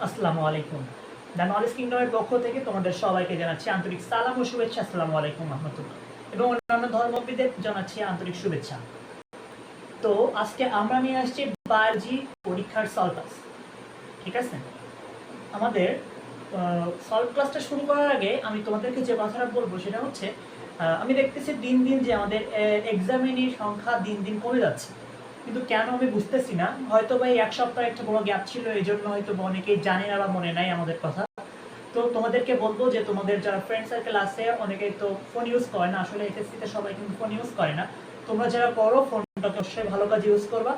আসসালামু আলাইকুম। The knowledge কিংডমের পক্ষ থেকে তোমাদের সবাইকে জানাচ্ছি আন্তরিক সালাম ও শুভেচ্ছা। আসসালামু আলাইকুম রহমতুল্লাহ। এবং অন্যান্য ধর্মবিদদের জানাচ্ছি আন্তরিক শুভেচ্ছা। তো আজকে আমরা নিয়ে আসছি বায়োলজি পরীক্ষার সলভ ক্লাস। ঠিক আছে, আমাদের সলভ ক্লাসটা শুরু করার আগে আমি তোমাদেরকে যে কথাটা বলবো সেটা হচ্ছে, আমি দেখতেছি দিন দিন যে আমাদের এক্সামিনের সংখ্যা দিন দিন কমে যাচ্ছে, কিন্তু কেন আমি বুঝতেছি না। হয়তো বা এই এক সপ্তাহ একটা বড় গ্যাপ ছিল, এই জন্য হয়তো অনেকেই জানে না বা মনে নাই আমাদের কথা। তো তোমাদেরকে বলবো যে তোমাদের যারা ফ্রেন্ড সার্কেল আছে, অনেকেই তো ফোন ইউজ করে না, আসলে এসএসসিতে সবাই কিন্তু ফোন ইউজ করে না। তোমরা যারা করো ফোনটাকে অবশ্যই ভালো কাজে ইউজ করবা,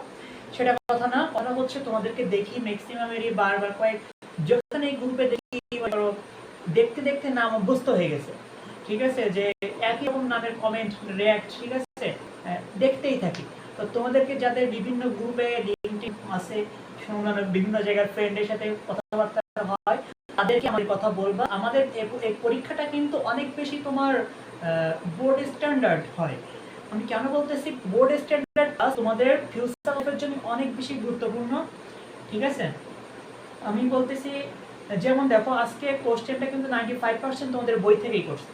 সেটা কথা না। কথা হচ্ছে তোমাদেরকে দেখি ম্যাক্সিমামেরই বারবার কয়েক যখন এই গ্রুপে দেখি দেখতে দেখতে নাম অভ্যস্ত হয়ে গেছে। ঠিক আছে, যে একই রকম নামের কমেন্ট রিয়াক্ট, ঠিক আছে, দেখতেই থাকি। তো তোমাদেরকে যাদের বিভিন্ন গ্রুপে লিঙ্কড আছে, বিভিন্ন জায়গার ফ্রেন্ডের সাথে কথাবার্তা হয়, তাদেরকে আমাদের কথা বলবা। আমাদের এই পরীক্ষাটা কিন্তু অনেক বেশি তোমার বোর্ড স্ট্যান্ডার্ড হয়। আমি কেন বলতেছি বোর্ড স্ট্যান্ডার্ড, তোমাদের ফিউচার লাইফের জন্য অনেক বেশি গুরুত্বপূর্ণ। ঠিক আছে, আমি বলতেছি যেমন দেখো আজকে কোশ্চেনটা কিন্তু 95% তোমাদের বই থেকেই করছে।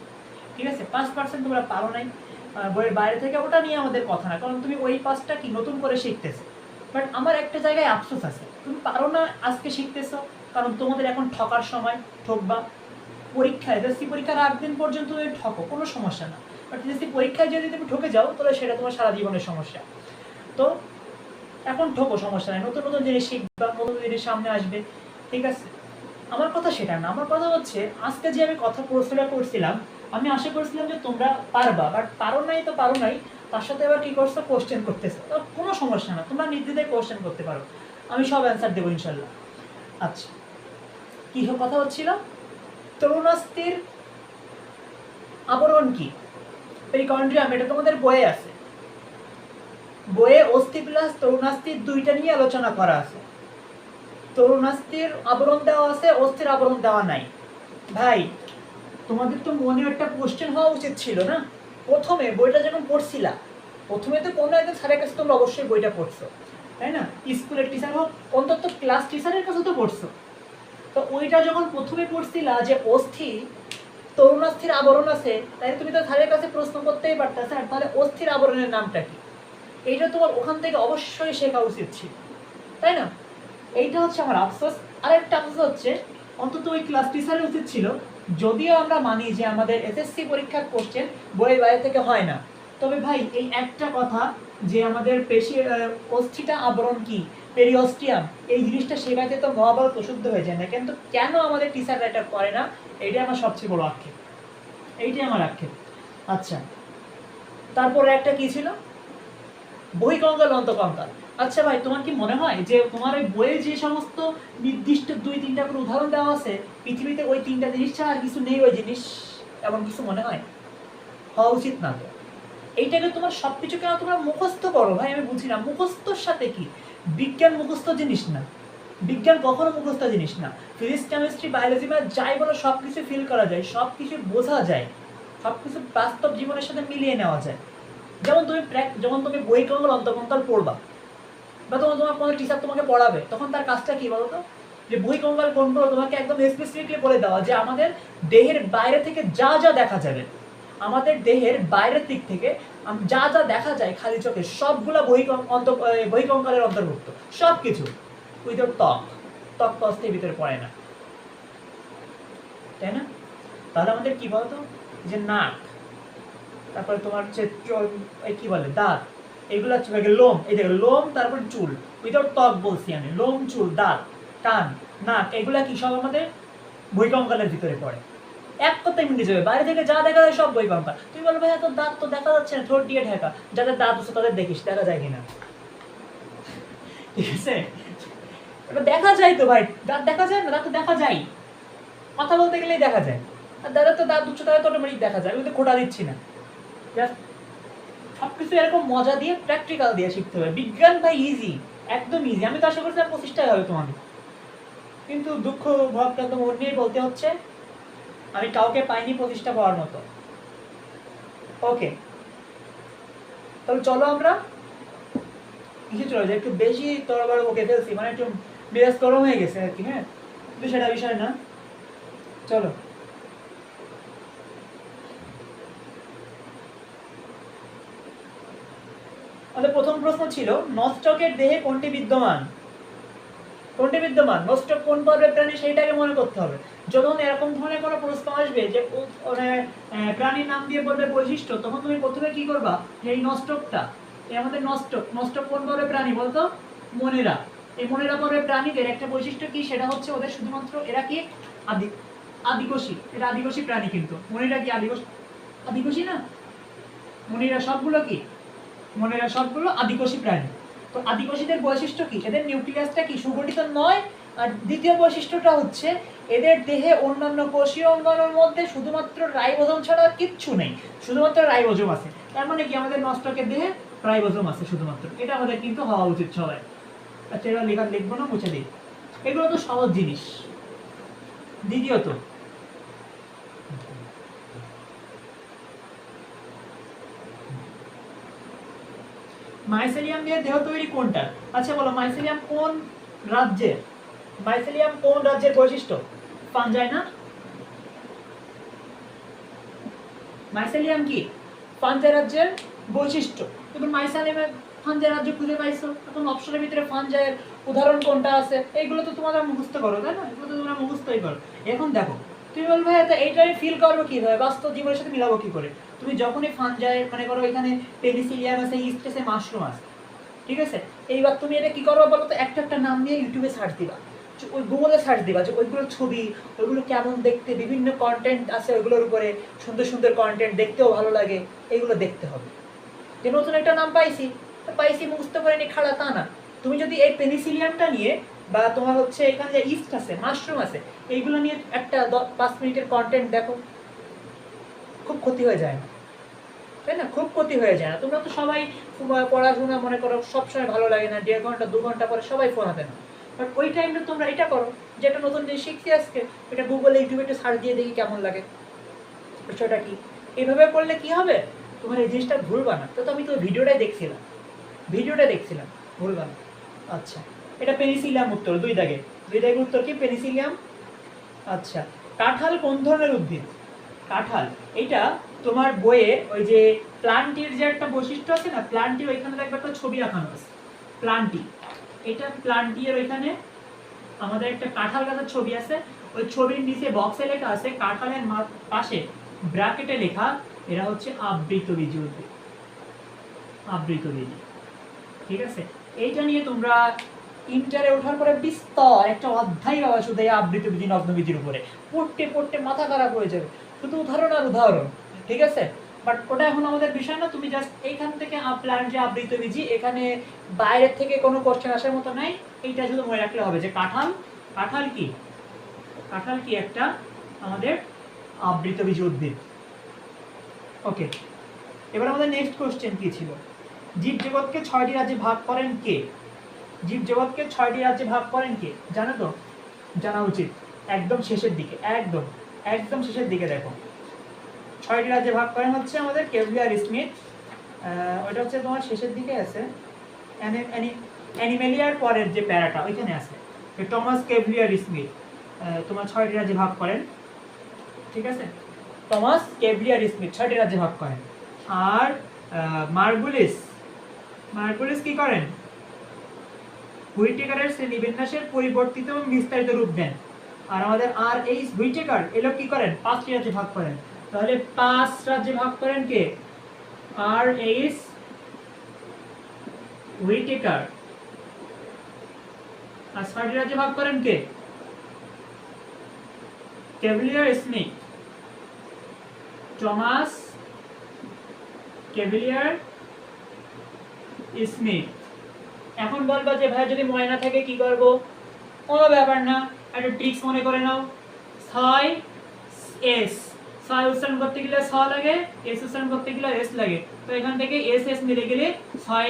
ঠিক আছে, 5% তোমরা পারো নাই বইয়ের বাইরে থেকে, ওটা নিয়ে আমাদের কথা না, কারণ তুমি ওই পাঁচটা কি নতুন করে শিখতেছো। বাট আমার একটা জায়গায় আফসোস আছে, তুমি পারো না আজকে শিখতেছো, কারণ তোমাদের এখন ঠকার সময়। ঠকবা পরীক্ষা, এসএসসি পরীক্ষার 8 দিন পর্যন্ত তুমি ঠকো, কোনো সমস্যা না। বাট এসএসসি পরীক্ষায় যদি তুমি ঠকে যাও, তাহলে সেটা তোমার সারা জীবনের সমস্যা। তো এখন ঠকো, সমস্যা নাই, নতুন নতুন জিনিস শিখবা, নতুন জিনিস সামনে আসবে। ঠিক আছে, আমার কথা সেটা না। আমার কথা হচ্ছে আজকে যে আমি কথা প্রশ্নটা করছিলাম, আমি আশা করছিলাম যে তোমরা পারবা, বাট পারো নাই তো পারো নাই, তার সাথে আবার কি করছো, কোশ্চেন করতেছো। কোনো সমস্যা না, তোমরা নির্দ্বিধায় কোশ্চেন করতে পারো, আমি সব অ্যান্সার দেবো ইনশাল্লাহ। আচ্ছা, কি কথা হচ্ছিল, তরুণাস্থির আবরণ কি, পেরিকন্ড্রিয়াম, এটা তোমাদের বইয়ে আছে। বইয়ে অস্থি প্লাস তরুণাস্থির দুইটা নিয়ে আলোচনা করা আছে। তরুণাস্থির আবরণ দেওয়া আছে, অস্থির আবরণ দেওয়া নাই। ভাই তোমাদের তো মনে একটা কোশ্চেন হওয়া উচিত ছিল না, প্রথমে বইটা যখন পড়ছিলা, প্রথমে তো কোনো একজন স্যারের কাছে তোমরা অবশ্যই বইটা পড়ছো, তাই না? স্কুলের টিচার হোক, অন্তত ক্লাস টিচারের কাছে তো পড়ছো। তো ওইটা যখন প্রথমে পড়ছিলা যে অস্থি তরুণাস্থির আবরণ আছে, তাই তুমি তো স্যারের কাছে প্রশ্ন করতেই পারতা, স্যার তাহলে অস্থির আবরণের নামটা কি। এইটা তোমার ওখান থেকে অবশ্যই শেখা উচিত ছিল, তাই না? এইটা হচ্ছে আমার আফসোস। আরেকটা আফসোস হচ্ছে, অন্তত ওই ক্লাস টিচারের উচিত ছিল, যদিও আমরা মানি যে আমাদের এসএসসি পরীক্ষার কোশ্চেন বইয়ের বাইরে থেকে হয় না, তবে ভাই এই একটা কথা যে আমাদের পেশি অস্থিটা আবরণ কি, পেরিঅস্টিয়াম, এই জিনিসটা শেখাতে তো মহাভারত প্রশুদ্ধ হয়ে যায় না, কিন্তু কেন আমাদের টিচাররা এটা করে না, এইটাই আমার সবচেয়ে বড় আক্ষেপ। এইটাই আমার আক্ষেপ। আচ্ছা, তারপরে একটা কি ছিল, বহিকঙ্কাল অন্তকঙ্কাল। আচ্ছা ভাই, তোমার কি মনে হয় যে তোমার ওই বইয়ে যে সমস্ত নির্দিষ্ট 2-3টা করে উদাহরণ দেওয়া আছে, পৃথিবীতে ওই 3টা জিনিস ছাড়া আর কিছু নেই ওই জিনিস, এমন কিছু মনে হয়? হওয়া উচিত না তো। এইটাকে তোমার সবকিছু কেন তোমরা মুখস্থ করো ভাই, আমি বুঝি না। মুখস্থর সাথে কি, বিজ্ঞান মুখস্থ জিনিস না, বিজ্ঞান কখনো মুখস্থ জিনিস না। ফিজিক্স কেমিস্ট্রি বায়োলজি বা যাই বলো, সব কিছু ফিল করা যায়, সব কিছু বোঝা যায়, সব কিছু বাস্তব জীবনের সাথে মিলিয়ে নেওয়া যায়। যখন তুমি বহিকঙ্কাল অন্তকঙ্কাল পড়বা, বা তোমার কোনো টিচার তোমাকে পড়াবে, তখন তার কাজটা কি বলতো, যে বহিকঙ্কাল কোনগুলো তোমাকে একদম স্পেসিফিকলি বলে দেওয়া, যে আমাদের দেহের বাইরে থেকে যা যা দেখা যাবে, আমাদের দেহের বাইরের দিক থেকে যা যা দেখা যায় খালি চোখে, সবগুলা বহিকঙ্কালের অন্তর্ভুক্ত, সব কিছু। উইদাউট ত্বক, ত্বক তো অস্থির ভিতরে পড়ে না, তাই না? তাহলে আমাদের কি বলতো, যে নাক, তারপরে তোমার হচ্ছে কি বলে দাঁত, এগুলো হচ্ছে লোম, এই দেখো লোম, তারপর চুল, উইদাউট ত্বক বলছি আমি, লোম, চুল, দাঁত, কান, নাক, এগুলা কি সব আমাদের বহিকঙ্কালের ভিতরে পড়ে। এক কথায় মিলে যাবে, বাইরে থেকে যা দেখা যায় সব বহিকঙ্কাল। তুমি বলবে হ্যাঁ তোর দাঁত তো দেখা যাচ্ছে না, ঠোঁট দিয়ে ঢাকা, যাদের দাঁত আছে তাদের দেখিস দেখা যায় কিনা। ঠিক আছে, এটা দেখা যায় তো ভাই, দাঁত দেখা যায় না? দাঁত তো দেখা যায়, কথা বলতে গেলেই দেখা যায়। আর দাদা তো দাঁত উচ্চ, তাদের তো অটোমেটিক দেখা যায়, আমি তো খোটা দিচ্ছি না। সবকিছু এরকম মজা দিয়ে প্র্যাকটিক্যাল দিয়ে শিখতে হবে। বিজ্ঞান ভাই ইজি, একদম ইজি। আমি তো আশা করছিলাম 25টাই হবে তোমাদের, কিন্তু দুঃখ ভাবক্রান্ত মন নিয়ে বলতে হচ্ছে আমি কাউকে পাইনি 25টা পাওয়ার মতো। ওকে, তাহলে চলো আমরা কিছু চলে যাই, একটু বেশি তরবার ওকে ফেলছি, মানে একটু মেজাজ গরম হয়ে গেছে আর কি। হ্যাঁ, কিন্তু সেটা বিষয় না। চলো, আমাদের প্রথম প্রশ্ন ছিল নস্টকের দেহে কোনটি বিদ্যমান? কোনটি বিদ্যমান? নস্টক কোন পর্বের প্রাণী সেইটাকে মনে করতে হবে। যখন এরকম ধরনের কোনো প্রশ্ন আসবে যে মানে প্রাণীর নাম দিয়ে বলবে বৈশিষ্ট্য, তখন তুমি প্রথমে কি করবা, এই নস্টকটা, এই আমাদের নস্টক, নস্টক কোন পর্বের প্রাণী বলতো? মনেরা। এই মনেরা পর্বের প্রাণীদের একটা বৈশিষ্ট্য কি, সেটা হচ্ছে ওদের শুধুমাত্র এরা কি আদিকোষী। এরা আদিকোষী প্রাণী, কিন্তু মনেরা কি আদিকোষী না? মনেরা সবগুলো কি? মনেরা সবগুলো আদিকোষী প্রাণী। তো আদিকোষীদের বৈশিষ্ট্য কি? এদের নিউক্লিয়াসটা কি সুগঠিত নয়। আর দ্বিতীয় বৈশিষ্ট্যটা হচ্ছে এদের দেহে অন্যান্য কোষীয় অঙ্গাণুর মধ্যে শুধুমাত্র রাইবোজোম ছাড়া কিচ্ছু নেই, শুধুমাত্র রাইবোজোম আছে। তার মানে কি আমাদের নস্টকের দেহে রাইবোজোম আছে শুধুমাত্র। এটা আমাদের কিন্তু হওয়া উচিত সবাই। আচ্ছা, এবার লিখবো না, মুছে দিই। এগুলো তো সহজ জিনিস। দ্বিতীয়ত, মাইসেলিয়াম দিয়ে দেহ তৈরি কোনটা? আচ্ছা বলো, মাইসেলিয়াম কোন রাজ্যের? মাইসেলিয়াম কোন রাজ্যের বৈশিষ্ট্য? ফাঞ্জাই না? মাইসেলিয়াম কি ফাঞ্জাই রাজ্যের বৈশিষ্ট্য। তুমি মাইসেলিয়ামের ফাঞ্জাই রাজ্য খুঁজে পাইছো, এখন অপশনের ভিতরে ফাঞ্জাইয়ের উদাহরণ কোনটা আছে? এইগুলো তো তোমরা মুখস্থ করো, তাই না? এগুলো তো তোমরা মুখস্থই করো। এখন দেখো, তুমি বলবে এইটা আমি ফিল করবো কিভাবে, বাস্তব জীবনের সাথে মিলাবো কি করে? তুমি যখনই ফাঞ্জাই মনে করো এখানে পেনিসিলিয়াম আছে, ইস্ট আছে, মাশরুম আছে, ঠিক আছে? এইবার তুমি এটা কি করবা বলো তো? একটা একটা নাম নিয়ে ইউটিউবে সার্চ দিবা, ওই গুগলে সার্চ দিবা যে ওইগুলোর ছবি, ওইগুলো কেমন দেখতে, বিভিন্ন কন্টেন্ট আছে ওইগুলোর উপরে, সুন্দর সুন্দর কন্টেন্ট, দেখতেও ভালো লাগে, এইগুলো দেখতে হবে। যে নতুন একটা নাম পাইছি মুখস্থ করে নিয়ে খাড়া তা না। তুমি যদি এই পেনিসিলিয়ামটা নিয়ে বা তোমার হচ্ছে এখানে যে ইস্ট আছে, মাশরুম আছে, এইগুলো নিয়ে একটা 5 মিনিটের কন্টেন্ট দেখো, খুব ক্ষতি হয়ে যায় না, তাই না? খুব ক্ষতি হয়ে যায় না। তোমরা তো সবাই পড়াশোনা মনে করো সবসময় ভালো লাগে না, 1.5 ঘন্টা 2 ঘন্টা পরে সবাই ফোন হাতে না। বাট ওই টাইমটা তোমরা এটা করো, যেটা নতুন জিনিস শিখছি আজকে, এটা গুগলে ইউটিউবে একটু সার্চ দিয়ে দেখি কেমন লাগে, বিষয়টা কি। এইভাবে করলে কি হবে, তোমার এই জিনিসটা ভুলবা না। তো আমি তো ভিডিওটাই দেখছিলাম, ভুলবা না। আচ্ছা, এটা পেনিসিলিয়াম উত্তর, 2 দাগে উত্তর কি? পেনিসিলিয়াম। আচ্ছা, কাঁঠাল কোন ধরনের উদ্ভিদ? কাঁঠাল, এটা তোমার বইয়ে ওই যে প্লান্টির যে একটা বৈশিষ্ট্য আছে না, প্লান্টি, ওইখানে দেখবে একটা ছবি আঁকানো আছে, প্লান্টি। এটা প্লান্টির ওইখানে আমাদের একটা কাঁঠাল গাছের ছবি আছে, ওই ছবির নিচে বক্সে লেখা আছে, কাঁঠালের পাশে ব্র্যাকেটে লেখা, এরা হচ্ছে আবৃতবীজী উদ্ভিদ, আবৃতবীজী। ঠিক আছে? এইটা নিয়ে তোমরা ইন্টারে ওঠার পরে বিস্তর একটা অধ্যায় পাওয়া শুধু এই আবৃতবীজী নগ্নবীজির উপরে, পড়তে পড়তে মাথা খারাপ হয়ে যাবে, শুধু উদাহরণ আর উদাহরণ। ঠিক আছে? বাট ওটা এখন আমাদের বিষয় না। তুমি জাস্ট এইখান থেকে প্ল্যান্ট যে আবৃতবীজী, এখানে বাইরের থেকে কোনো কোশ্চেন আসার মতো নাই। এইটা শুধু মনে রাখলে হবে যে কাঁঠাল কি একটা আমাদের আবৃতবীজী উদ্ভিদ। ওকে, এবার আমাদের নেক্সট কোশ্চেন কি ছিল? জীবজগৎকে 6টি রাজ্যে ভাগ করেন কে? জীবজগৎকে 6টি রাজ্যে ভাগ করেন কে? জানো তো? জানা উচিত। একদম শেষের দিকে, একদম শেষের দিকে দেখো, 6টি রাজ্যে ভাগ করেন হচ্ছে আমাদের কেভলিয়ার স্মিথ। ওইটা হচ্ছে তোমার শেষের দিকে আছে, অ্যানিমেলিয়ার পরের যে প্যারাটা ওইখানে আছে, টমাস কেভলিয়ার স্মিথ তোমার 6টি রাজ্যে ভাগ করেন। ঠিক আছে? টমাস কেভলিয়ার স্মিথ 6টি রাজ্যে ভাগ করেন। আর মার্গুলিস কি করেন? হুইটেকারের শ্রেণীবিন্যাসের পরিবর্তিত এবং বিস্তারিত রূপ দেন। আর আমাদের এইচ হুইটেকার এলো কি করেন? 5টি রাজ্যে ভাগ করেন। তাহলে 5 রাজ্যে ভাগ করেন কে? H Whitaker. আর 6টি রাজ্যে ভাগ করেন কে? কেভলিয়ার স্মিথ, টমাস কেভলিয়ার স্মিথ। এখন বলবা যে ভাই যদি ময়না থাকে কি করব? কোনো ব্যাপার না, একটা ট্রিক্স মনে করে নাও। 6 উচ্চারণ করতে গেলে 6 লাগে, এস উচ্চারণ করতে গেলে এস লাগে। তো এখান থেকে এস মিলে গেলে 6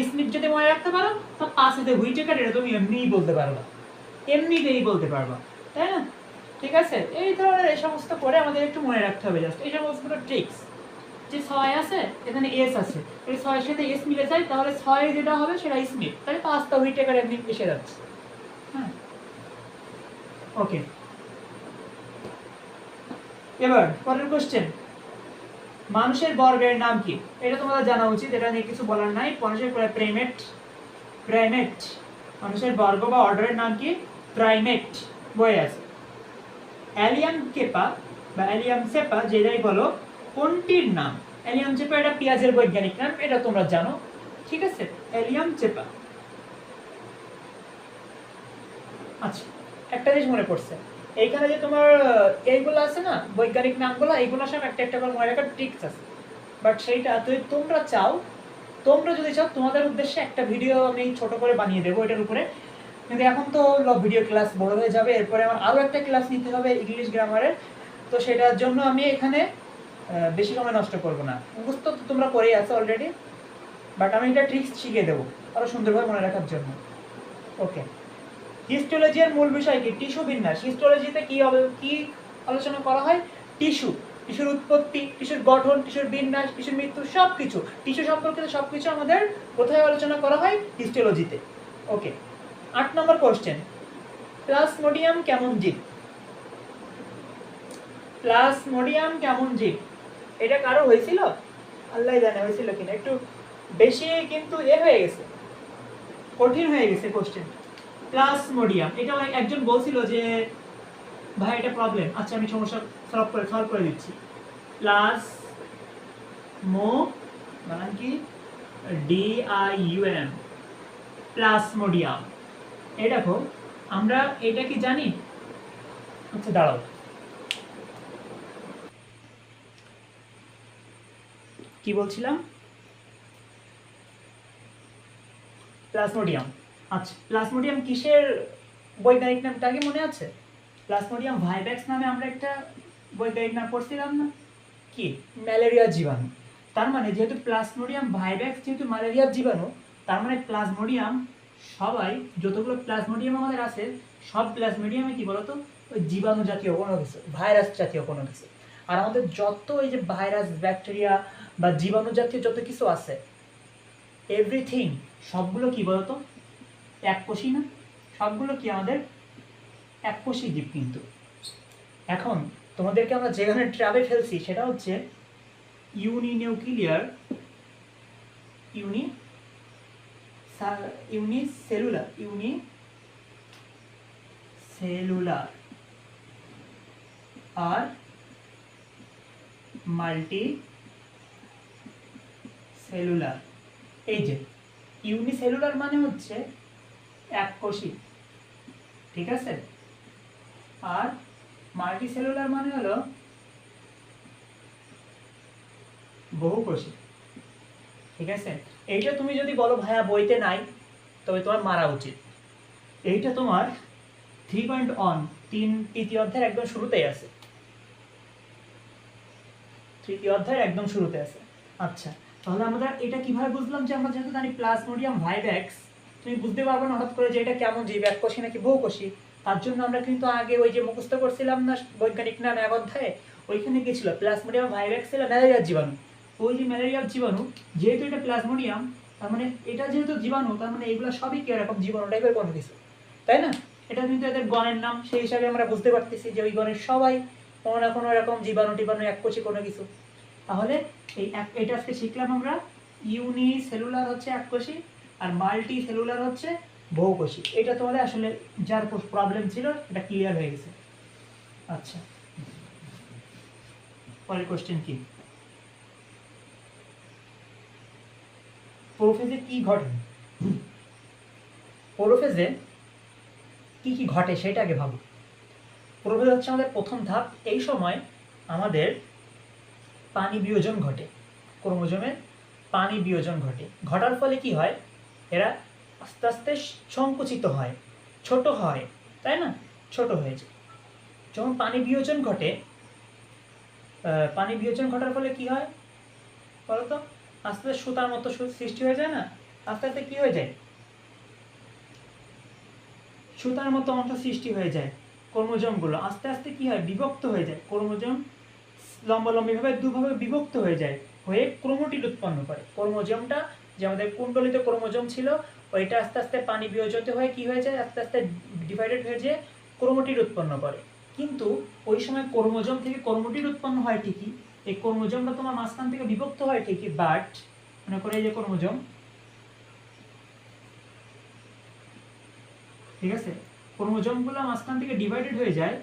স্মিথ যদি মনে রাখতে পারো, তো 5 হুইটেকার, এটা তুমি এমনিই বলতে পারবা, তাই না? ঠিক আছে? এই ধরনের এই সমস্ত করে আমাদের একটু মনে রাখতে হবে, জাস্ট এই সমস্ত ট্রিক্স। যে 6 আছে, এখানে এস আছে, এই 6 এর সাথে এস মিলে যায়, তাহলে 6 যেটা হবে সেটা স্মিথ, তাহলে 5টা হুইটেকার এমনি এসে যাচ্ছে। হ্যাঁ, ওকে, এবার পরের কোশ্চেন, মানুষের বর্গের নাম কি? এটা তোমাদের জানা উচিত, এটা নিয়ে কিছু বলার নাই। মানুষের প্রাইমেট, প্রাইমেট, মানুষের বর্গ বা অর্ডারের নাম কি? প্রাইমেট, বয়ে আছে। অ্যালিয়াম কেপা বা অ্যালিয়াম সেপা যেটাই বলো, কোনটির নাম? অ্যালিয়াম চেপা এটা পেঁয়াজের বৈজ্ঞানিক নাম, এটা তোমরা জানো, ঠিক আছে? অ্যালিয়াম চেপা। আচ্ছা, একটা জিনিস মনে পড়ছে, এইখানে যে তোমার এইগুলো আছে না বৈজ্ঞানিক নামগুলো, এইগুলো সব একটা একটা করে মনে রাখার ট্রিক্স আছে, বাট সেইটা তোমরা চাও, তোমরা যদি চাও তোমাদের উদ্দেশ্যে একটা ভিডিও আমি ছোট করে বানিয়ে দেবো এটার উপরে, কিন্তু এখন তো ভিডিও ক্লাস বড় হয়ে যাবে, এরপরে আমার আরও একটা ক্লাস নিতে হবে ইংলিশ গ্রামারের, তো সেটার জন্য আমি এখানে বেশি সময় নষ্ট করব না। মুখস্থ তো তোমরা করেই আছো অলরেডি, বাট আমি এটা ট্রিক্স শিখিয়ে দেবো আরও সুন্দরভাবে মনে রাখার জন্য। ওকে, হিস্টোলজির মূল বিষয় কি? টিস্যু বিন্যাস। হিস্টোলজিতে কি আলোচনা করা হয়? টিস্যু, টিস্যুর উৎপত্তি, টিস্যুর গঠন, টিস্যুর বিন্যাস, টিস্যুর মৃত্যু, সব কিছু, টিস্যু সম্পর্কিত সব কিছু আমাদের কোথায় আলোচনা করা হয়? হিস্টোলজিতে। ওকে, 8 নম্বর কোশ্চেন, প্লাজমোডিয়াম কেমন জীব? প্লাজমোডিয়াম কেমন জীব? এটা কারো হয়েছিল? আল্লাহ জানে হয়েছিল কিনা, একটু বেশি কিন্তু হয়ে গেছে, কঠিন হয়ে গেছে কোশ্চেন। প্লাজমোডিয়াম, এটা একজন বলছিল যে ভাই এটা প্রবলেম, আচ্ছা আমি সমস্যা সলভ করে দিচ্ছি। মানে কি? DIUM, plasmodium. এই দেখো, আমরা এটা কি জানি? আচ্ছা দাঁড়াও, কি বলছিলাম? প্লাজমোডিয়াম। আচ্ছা, প্লাজমোডিয়াম কিসের বৈজ্ঞানিক নামটা আগে মনে আছে? প্লাজমোডিয়াম ভাইভ্যাক্স নামে আমরা একটা বৈজ্ঞানিক নাম পড়ছিলাম না? কি? ম্যালেরিয়া জীবাণু। তার মানে যেহেতু প্লাজমোডিয়াম ভাইভ্যাক্স যেহেতু ম্যালেরিয়ার জীবাণু, তার মানে প্লাজমোডিয়াম সবাই যতগুলো প্লাজমোডিয়াম আমাদের আছে, সব প্লাজমোডিয়ামে কি বলতো? ওই জীবাণু জাতীয় কোনো কিছু, ভাইরাস জাতীয় কোনো কিছু। আর আমাদের যত এই যে ভাইরাস, ব্যাকটেরিয়া বা জীবাণু জাতীয় যত কিছু আছে, এভরিথিং, সবগুলো কি বলতো? এককোষী না? সবগুলো কি আমাদের এককোষী জীব। কিন্তু এখন তোমাদেরকে আমরা যেখানে ট্র্যাপে ফেলছি সেটা হচ্ছে ইউনিনিউক্লিয়ার, ইউনিসেলুলার আর মাল্টি সেলুলার। এই যে ইউনিসেলুলার মানে হচ্ছে এককোষী, ঠিক আছে? আর মাল্টিসেলুলার মানে হলো বহুকোষী, ঠিক আছে? এইটা তুমি যদি বলো ভাইয়া বইতে নাই, তবে তোমার মারা উচিত। এইটা তোমার 3.1 তৃতীয় অধ্যায়ের একদম শুরুতেই আছে, তৃতীয় অধ্যায়ের একদম শুরুতে আছে। আচ্ছা, তাহলে আমরা এটা কিভাবে বুঝলাম? যে আমরা যেহেতু জানি প্লাজমোডিয়াম ভাইভ্যাক্স, তুমি বুঝতে পারবে না হঠাৎ করে যে এটা কেমন জীব, এককোষী নাকি বহুকোষী। তার জন্য আমরা কিন্তু আগে ওই যে মুখস্থ করছিলাম না বৈজ্ঞানিক নাম এক অধ্যায়ে, ওইখানে কি ছিল? প্লাজমোডিয়াম ভাইভ্যাক্স ছিল ম্যালেরিয়ার জীবাণু। ওই যে ম্যালেরিয়ার জীবাণু, যেহেতু এটা প্লাজমোডিয়াম, তার মানে এটা যেহেতু জীবাণু, তার মানে এগুলো সবই কি এরকম জীবাণু টাইপের কোনো কিছু, তাই না? এটা কিন্তু এদের গণের নাম, সেই হিসাবে আমরা বুঝতে পারতেছি যে ওই গণের সবাই কোনো না কোনো এরকম জীবাণু টিবাণু এককোষী কোনো কিছু। তাহলে এটা আজকে শিখলাম আমরা, ইউনিসেলুলার হচ্ছে এককোষী আর মাল্টি সেলুলার হচ্ছে বহুকোষী। এটা তোমাদের আসলে যার প্রবলেম ছিল এটা ক্লিয়ার হয়ে গেছে। আচ্ছা, পরের কোশ্চেন কি? প্রোফেজে কি ঘটে? প্রোফেজে কি কি ঘটে সেটা আগে ভাবো। প্রোফেজ হচ্ছে আমাদের প্রথম ধাপ। এই সময় আমাদের পানি বিয়োজন ঘটে, ক্রোমোজোমের পানি বিয়োজন ঘটে। ঘটার ফলে কি হয়? এরা আস্তে আস্তে সংকুচিত হয়, ছোট হয়, তাই না? ছোট হয়ে যায়। যখন পানি বিয়োজন ঘটে, পানি বিয়োজন ঘটার ফলে কি হয় বলতো? আস্তে আস্তে সুতার মতো সৃষ্টি হয়ে যায় না? আস্তে আস্তে কি হয়ে যায়? সুতার মতো অংশ সৃষ্টি হয়ে যায়। ক্রোমোজোমগুলো আস্তে আস্তে কি হয়? বিভক্ত হয়ে যায়। ক্রোমোজোম লম্বালম্বিভাবে দুভাবে বিভক্ত হয়ে যায়, হয়ে ক্রোমোটিড উৎপন্ন করে। ক্রোমোজোমটা যে আমাদের কুণ্ডলিত ক্রোমোজোম ছিল, ওইটা আস্তে আস্তে পানি বিয়োজিত হয়ে কি হয়ে যায়? আস্তে আস্তে ডিভাইডেড হয়ে যায় ক্রোমোটিড উৎপন্ন করে। কিন্তু ওই সময় ক্রোমোজোম থেকে ক্রোমোটিড উৎপন্ন হয় ঠিকই, এই ক্রোমোজোমটা তোমার মাঝখান থেকে বিভক্ত হয় ঠিকই, বাট মনে করে এই যে ক্রোমোজোম, ঠিক আছে, ক্রোমোজোমগুলো মাঝখান থেকে ডিভাইডেড হয়ে যায়,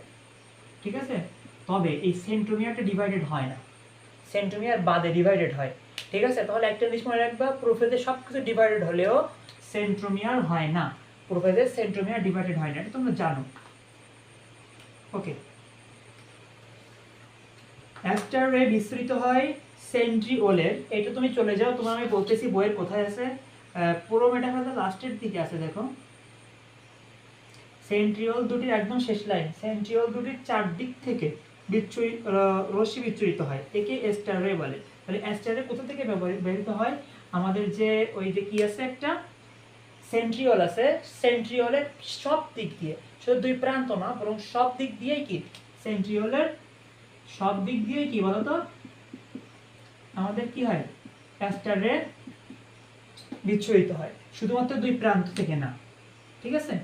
ঠিক আছে, তবে এই সেন্ট্রোমিয়ারটা ডিভাইডেড হয় না, সেন্ট্রোমিয়ার বাদে ডিভাইডেড হয়, ঠিক আছে। তাহলে একটা জিনিস মনে রাখবা, প্রোফেজে সব কিছু ডিভাইডেড হলেও সেন্ট্রোমিয়ার হয় না, প্রোফেজে সেন্ট্রোমিয়ার ডিভাইডেড হয় না, এটা তোমরা জানো। ওকে, অ্যাস্টার রে বিস্তৃত হয় সেন্ট্রিওলের, এটা তুমি চলে যাও, তোমার আমি বলতেছি বইয়ের কোথায় আছে, পুরো মেটাফেজের লাস্টের দিকে আছে, দেখো সেন্ট্রিওল দুটির একদম শেষ লাইন, সেন্ট্রিওল দুটির চারদিক থেকে রশ্মি বিচ্ছুরিত হয়, একে অ্যাস্টার রে বলে। তাহলে অ্যাস্টার রে কোথা থেকে ব্যবহৃত হয়, আমাদের যে ওই যে কি আছে একটা সেন্ট্রিওল আছে, সেন্ট্রিওলের সব দিক দিয়ে, শুধু দুই প্রান্ত না বরং সব দিক দিয়েই কি, সেন্ট্রিওলের সব দিক দিয়েই কি বলতো আমাদের কি হয়, অ্যাস্টার রে বিচ্ছুরিত হয়, শুধুমাত্র দুই প্রান্ত থেকে না, ঠিক আছে।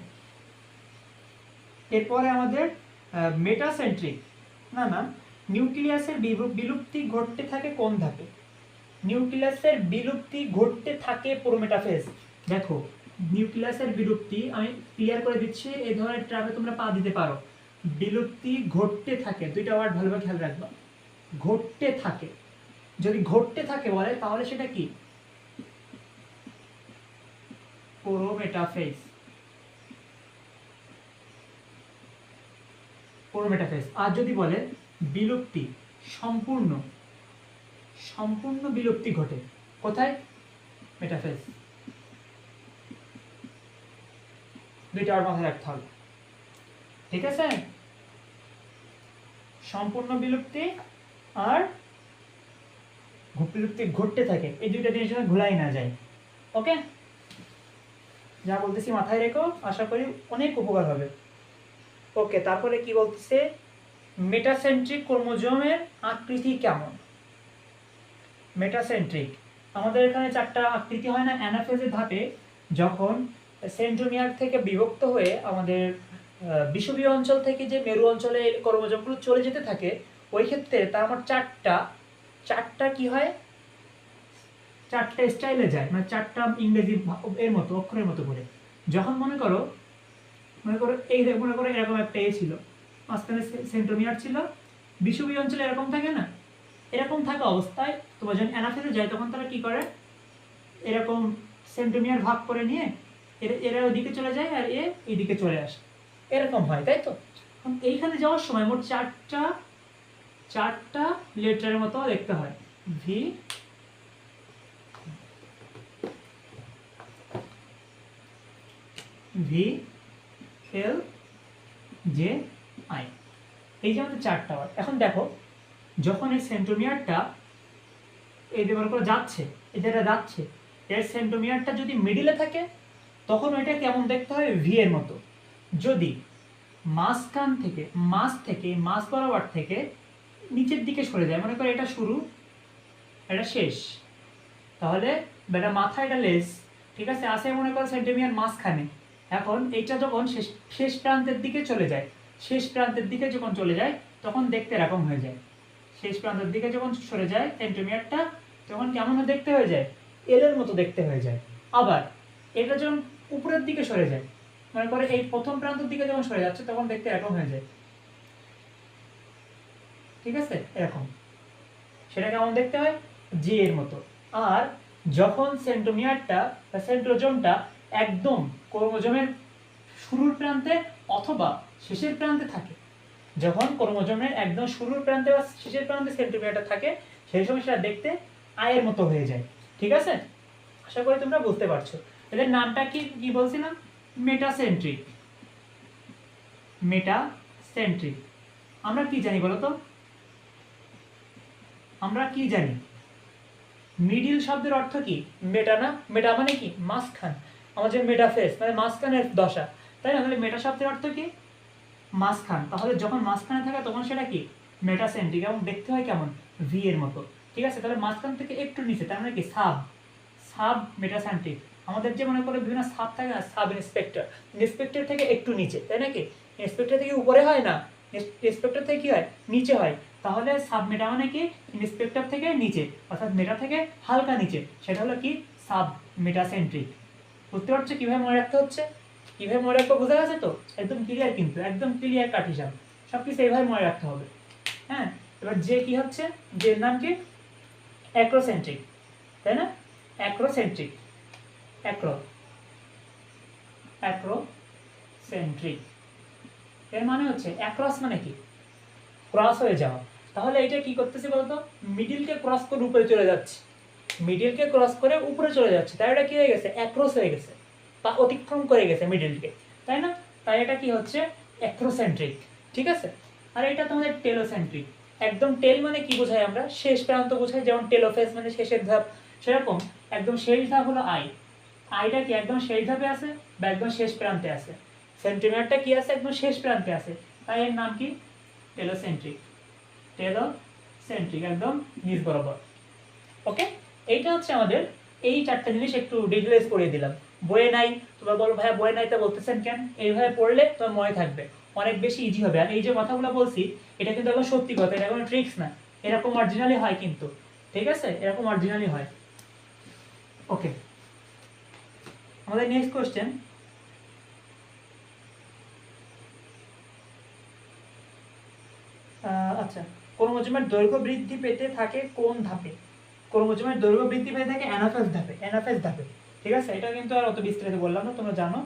এরপরে আমাদের মেটাসেন্ট্রিক, না না, নিউক্লিয়াসের বিলুপ্তি ঘটতে থাকে কোন ধাপে, নিউক্লিয়াসের বিলুপ্তি ঘটতে থাকে প্রোমেটাফেজ। দেখো নিউক্লিয়াসের বিলুপ্তি আমি ক্লিয়ার করে দিচ্ছি, এই ধরনের ট্র্যাপে তোমরা পা দিতে পারো, বিলুপ্তি ঘটতে থাকে, দুইটা ওয়ার্ড ভালোভাবে খেয়াল রাখবা, ঘটতে থাকে, যদি ঘটতে থাকে বলে তাহলে সেটা কি, প্রোমেটাফেজ, প্রোমেটাফেজ। আর যদি বলে বিলুপ্তি সম্পূর্ণ, সম্পূর্ণ বিলুপ্তি ঘটে কোথায়, মেটাফেজ। দুইটা আর মাথায় রাখতে হবে, ঠিক আছে, সম্পূর্ণ বিলুপ্তি আর বিলুপ্তি ঘটতে থাকে, এই দুইটা জিনিস যেন ভুলাই না যায়। ওকে, যা বলতেছি মাথায় রেখো, আশা করি অনেক উপকার হবে। ওকে, তারপরে কি বলতেছে, মেটাসেন্ট্রিক ক্রোমোজোমের আকৃতি কেমন, মেটাসেন্ট্রিক আমাদের এখানে চারটা আকৃতি হয় না অ্যানাফেজের ধাপে, যখন সেন্ট্রোমিয়ার থেকে বিভক্ত হয়ে আমাদের বিষুবীয় অঞ্চল থেকে যে মেরু অঞ্চলে ক্রোমোজোমগুলো চলে যেতে থাকে, ওই ক্ষেত্রে তার আমার চারটা কি হয়, চারটা স্টাইলে যায়, মানে চারটা ইংরেজি এর মতো অক্ষরের মতো করে। যখন মনে করো এই মনে করো এরকম একটা এ ছিল, মাঝখানে সেন্ট্রোমিয়ার ছিল, বিষুবীয় অঞ্চলে এরকম থাকে না, এরকম থাকা অবস্থায় তোমার যখন অ্যানাফেজে যায় তখন তারা কি করে, এরকম সেন্ট্রোমিয়ার ভাগ করে নিয়ে এরা ওইদিকে চলে যায় আর এইদিকে চলে আসে, এরকম হয়, তাই তো। এইখানে যাওয়ার সময় মোট চারটা লেটারের মতো দেখতে হয়, V, V, L, J, I, এই যে আমাদের চারটা ওয়ার্ড। এখন দেখো যখন এই সেন্ট্রোমিয়ারটা এই ব্যবহার করে যাচ্ছে, এটা যাচ্ছে, এর সেন্ট্রোমিয়ারটা যদি মিডিলে থাকে তখন ওইটা কেমন দেখতে হয়, ভি এর মতো। যদি মাঝখান থেকে মাঝ বরাবর থেকে নিচের দিকে সরে যায়, মনে করো এটা শুরু এটা শেষ, তাহলে এটা মাথা এটা লেজ, ঠিক আছে, আসে মনে করো সেন্ট্রোমিয়ার মাঝখানে, এখন এইটা যখন শেষ প্রান্তের দিকে চলে যায়, শেষ প্রান্তের দিকে যখন চলে যায় তখন দেখতে এরকম হয়ে যায়, শেষ প্রান্তের দিকে যখন সরে যায় সেন্ট্রোমিয়ারটা তখন কেমন দেখতে হয়ে যায়, এল এর মতো দেখতে হয়ে যায়। আবার এটা যখন উপরের দিকে সরে যায়, মনে করে এই প্রথম প্রান্তের দিকে যখন সরে যাচ্ছে তখন দেখতে এরকম হয়ে যায়, ঠিক আছে, এরকম, সেটা কেমন দেখতে হয়, জি এর মতো। আর যখন সেন্ট্রোমিয়ারটা বা সেন্ট্রোজোমটা একদম ক্রোমোজোমের শুরুর প্রান্তে অথবা শেষের প্রান্তে থাকে, যখন ক্রোমোজোমের একদম শুরুর প্রান্তে বা শেষের প্রান্তে সেন্ট্রোমিয়ারটা থাকে, সেই সময় সেটা দেখতে আয়ের মতো হয়ে যায়, ঠিক আছে। আশা করি তোমরা বুঝতে পারছো। এদের নামটা কি বলছিলাম, মেটাসেন্ট্রিক, মেটাসেন্ট্রিক। আমরা কি জানি বলো তো, আমরা কি জানি, মিডিল শব্দের অর্থ কি, মেটা না, মেটা মানে কি মাঝখান, আমাদের মেটাফেজ মানে মাঝখানের দশা, তাই না, তাহলে মেটা শব্দের অর্থ কি, মাঝখান, তাহলে যখন মাঝখানে থাকে তখন সেটা কি, মেটাসেন্ট্রিক, এবং দেখতে হয় কেমন, ভি এর মতো, ঠিক আছে। তাহলে মাঝখান থেকে একটু নিচে, তার মানে কি সাব মেটাসেন্ট্রিক। আমাদের যে মনে করে বিভিন্ন সাব থাকে না, সাব ইন্সপেক্টর থেকে একটু নিচে, তাই নাকি, ইন্সপেক্টর থেকে উপরে হয় না, ইন্সপেক্টর থেকে কি হয়, নিচে হয়। তাহলে সাবমেটা মানে কি, ইন্সপেক্টর থেকে নিচে, অর্থাৎ মেটা থেকে হালকা নিচে, সেটা হলো কি সাব মেটাসেন্ট্রিক। বুঝতে পারছো কিভাবে মনে রাখতে হচ্ছে, কিভাবে মনে রাখবো বোঝা গেছে তো? একদম ক্লিয়ার, কিন্তু একদম ক্লিয়ার কাট হিসাব, সবকিছু এইভাবে মনে রাখতে হবে। হ্যাঁ, এবার যে কি হচ্ছে, যে নাম কি, অ্যাক্রোসেন্ট্রিক, তাই না? অ্যাক্রোসেন্ট্রিক, অ্যাক্রোসেন্ট্রিক এর মানে হচ্ছে অ্যাক্রস মানে কি, ক্রস হয়ে যাওয়া। তাহলে এটা কি করতেছে বলতো, মিডিলকে ক্রস করে উপরে চলে যাচ্ছে, মিডিলকে ক্রস করে উপরে চলে যাচ্ছে, তাই এটা কি হয়ে গেছে, অ্যাক্রস হয়ে গেছে বা অতিক্রম করে গেছে মিডিলকে, তাই না? তাই এটা কি হচ্ছে, অ্যাক্রোসেন্ট্রিক। ঠিক আছে, আর এটা তোমাদের টেলোসেন্ট্রিক। একদম টেল মানে কি বোঝায় আমরা, শেষ প্রান্ত বোঝায়, যেমন টেলোফেস মানে শেষের ধাপ, সেরকম একদম শেষ ধাপ হলো আই, আইটা কি একদম শেষ ধাপে আছে বা একদম শেষ প্রান্তে আছে, সেন্টিমিটারটা কি আছে, একদম শেষ প্রান্তে আছে, তাই এর নাম কি, টেলোসেন্ট্রিক, টেলোসেন্ট্রিক, একদম নিচ বরাবর। ওকে, এইটা হচ্ছে আমাদের এই চারটা জিনিস একটু ডিটেইলস পড়িয়ে দিলাম। বইয়ে নাই, তোমরা বলো ভাইয়া বইয়ে নাই, তা বলতেছেন কেন? এইভাবে পড়লে তোমার মনে থাকবে, অনেক বেশি ইজি হবে। আর এই যে কথাগুলো বলছি, এটা কিন্তু একদম সত্যি কথা, এটা কোনো ট্রিক্স না, এরকম অরিজিনালি হয় কিন্তু, ঠিক আছে, এরকম অরিজিনালি হয়। ওকে, আমাদের নেক্সট কোশ্চেন, আচ্ছা, ক্রোমোজোমের দৈর্ঘ্য বৃদ্ধি পেতে থাকে কোন ধাপে? ক্রোমোজোমের দৈর্ঘ্য বৃদ্ধি পেতে থাকে অ্যানাফেজ ধাপে, অ্যানাফেজ ধাপে। ঠিক আছে, এটা কিন্তু আর অত বিস্তারিত বললাম না, তোমরা জানো।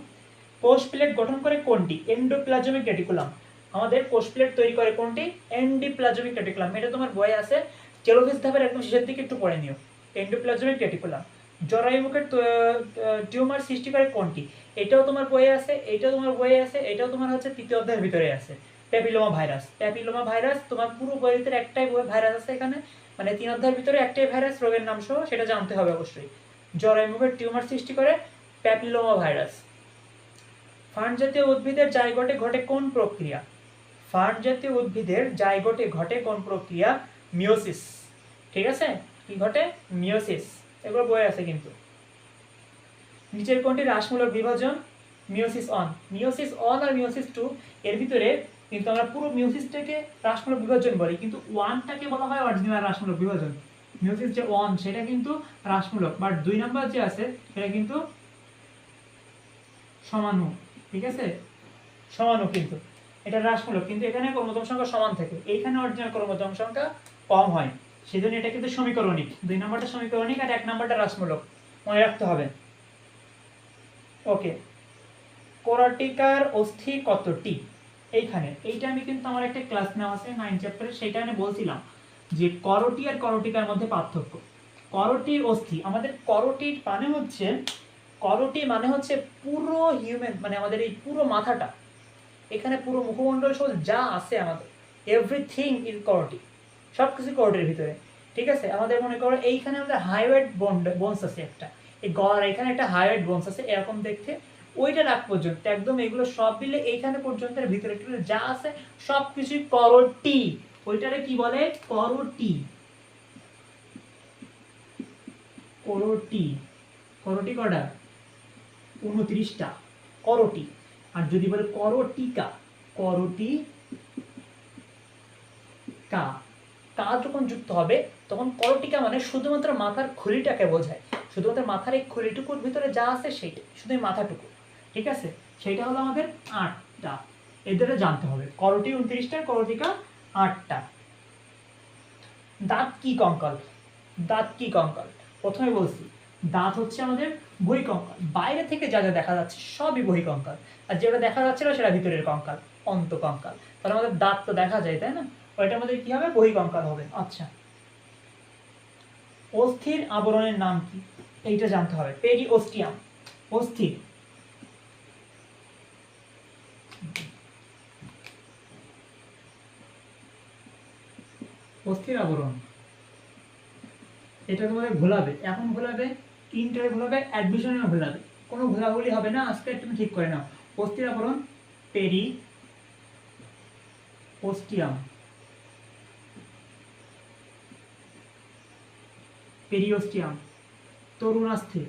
কোষ প্লেট গঠন করে কোনটি? Endoplasmic reticulum. আমাদের কোষ প্লেট তৈরি করে কোনটি? Endoplasmic reticulum. এটা তোমার বইয়ে আছে, টেলোফেজ ধাপের একদম শেষের দিকে একটু পড়ে নিও, এন্ডোপ্লাজমিক রেটিকুলাম। জরায়ুমুখের টিউমার সৃষ্টি করে কোনটি? এটাও তোমার বইয়ে আছে, এটাও তোমার বইয়ে আছে, এটাও তোমার হচ্ছে তৃতীয় অধ্যায়ের ভিতরে আছে, প্যাপিলোমা ভাইরাস। প্যাপিলোমা ভাইরাস তোমার পুরো বইয়ের ভিতরে একটাই ভাইরাস আছে এখানে, মানে 3 অধ্যায়ের ভিতরে একটাই ভাইরাস, রোগের নাম সহ, সেটা জানতে হবে অবশ্যই। জরায়ুমুখের টিউমার সৃষ্টি করে প্যাপিলোমা ভাইরাস। ফার্ন জাতীয় উদ্ভিদের জাইগোটে ঘটে কোন প্রক্রিয়া? ফার্ন জাতীয় উদ্ভিদের জাইগোটে ঘটে কোন প্রক্রিয়া? মিওসিস। ঠিক আছে, কি ঘটে? মিওসিস। এগুলো বইয়ে আছে কিন্তু। নিচের কোনটি রাসমূলক বিভাজন? Meiosis one. মিওসিস অন আর মিওসিস টু এর ভিতরে কিন্তু আমরা পুরো মিওসিসটাকে রাসমূলক বিভাজন বলি, কিন্তু ওয়ানটাকে বলা হয় অরিজিনাল রাসমূলক বিভাজন। মিওসিস যে ওয়ান সেটা কিন্তু রাসমূলক, বাট 2 নাম্বার যে আছে সেটা কিন্তু সমানু। ঠিক আছে, সমানু, কিন্তু এটা হ্রাসমূলক, কিন্তু এখানে ক্রোমোজোম সংখ্যা সমান থাকে, এইখানে অরিজিনাল ক্রোমোজোম সংখ্যা কম হয়, সেজন্য এটা কিন্তু সমীকরণিক। 2 নাম্বারটা সমীকরণিক আর 1 নাম্বারটা হ্রাসমূলক, মনে রাখতে হবে। ওকে, কোরাটিকার অস্থি কতটি? এইখানে এইটা আমি কিন্তু আমার একটা ক্লাস নেওয়া আছে 9 চ্যাপ্টারে, সেটা আমি বলছিলাম যে করটি আর করটিকার মধ্যে পার্থক্য। করটির অস্থি, আমাদের করটির মানে হচ্ছে, করটি মানে হচ্ছে পুরো হিউম্যান, মানে আমাদের এই পুরো মাথাটা, এখানে পুরো মুখমণ্ডল সহ যা আছে আমাদের, এভরিথিং ইজ করটি, সব কিছু করটির ভিতরে। ঠিক আছে, আমাদের মনে করো এইখানে আমাদের হাইওয়েড বোনস আছে একটা, এই গড় এখানে একটা হাইওয়েড বোনস আছে এরকম দেখতে, ওইটার আগ পর্যন্ত একদম এগুলো সব মিলে এইখানে পর্যন্ত ভিতরে যা আছে সব কিছুই করটি। ওইটারে কি বলে? করটি। করটি, করটি কটা? 29টা করটি। আর যদি বলে করটিকা, করটি কা, কা যখন যুক্ত হবে তখন করটিকা মানে শুধুমাত্র মাথার খুলিটাকে বোঝায়, শুধুমাত্র মাথার এই খুলিটুকুর ভিতরে যা আছে সেইটা, শুধু মাথাটুকু। ঠিক আছে, সেইটা হলো আমাদের 8টা, এদের জানতে হবে। করটি 29টা, করটিকা 8টা। দাঁত কি কঙ্কাল? দাঁত কি কঙ্কাল? প্রথমে বলছি, দাঁত হচ্ছে আমাদের বহিঃকঙ্কাল, বাইরে থেকে যা যা দেখা যাচ্ছে সবই বহিঃকঙ্কাল, আর যেটা দেখা যাচ্ছে না সেটা ভিতরের কঙ্কাল, অন্তকঙ্কাল। তাহলে আমাদের দাঁত তো দেখা যায়, তাই না? ওইটা আমাদের কি হবে? বহিঃকঙ্কাল হবে। আচ্ছা, অস্থির আবরণের নাম কি? এইটা জানতে হবে, পেরিওস্টিয়াম। অস্থির, অস্থির আবরণ, এটা তোমাদের ভোলাবে, এখন ভোলাবে, ইন্টারে ভোলাবে, অ্যাডমিশনে ভোলাবে, কোনো ভোলাভুলি হবে না, আজকে তুমি ঠিক করে নাও। অস্থির আবরণ পেরিওস্টিয়াম, পেরিওস্টিয়াম। তরুণাস্থি,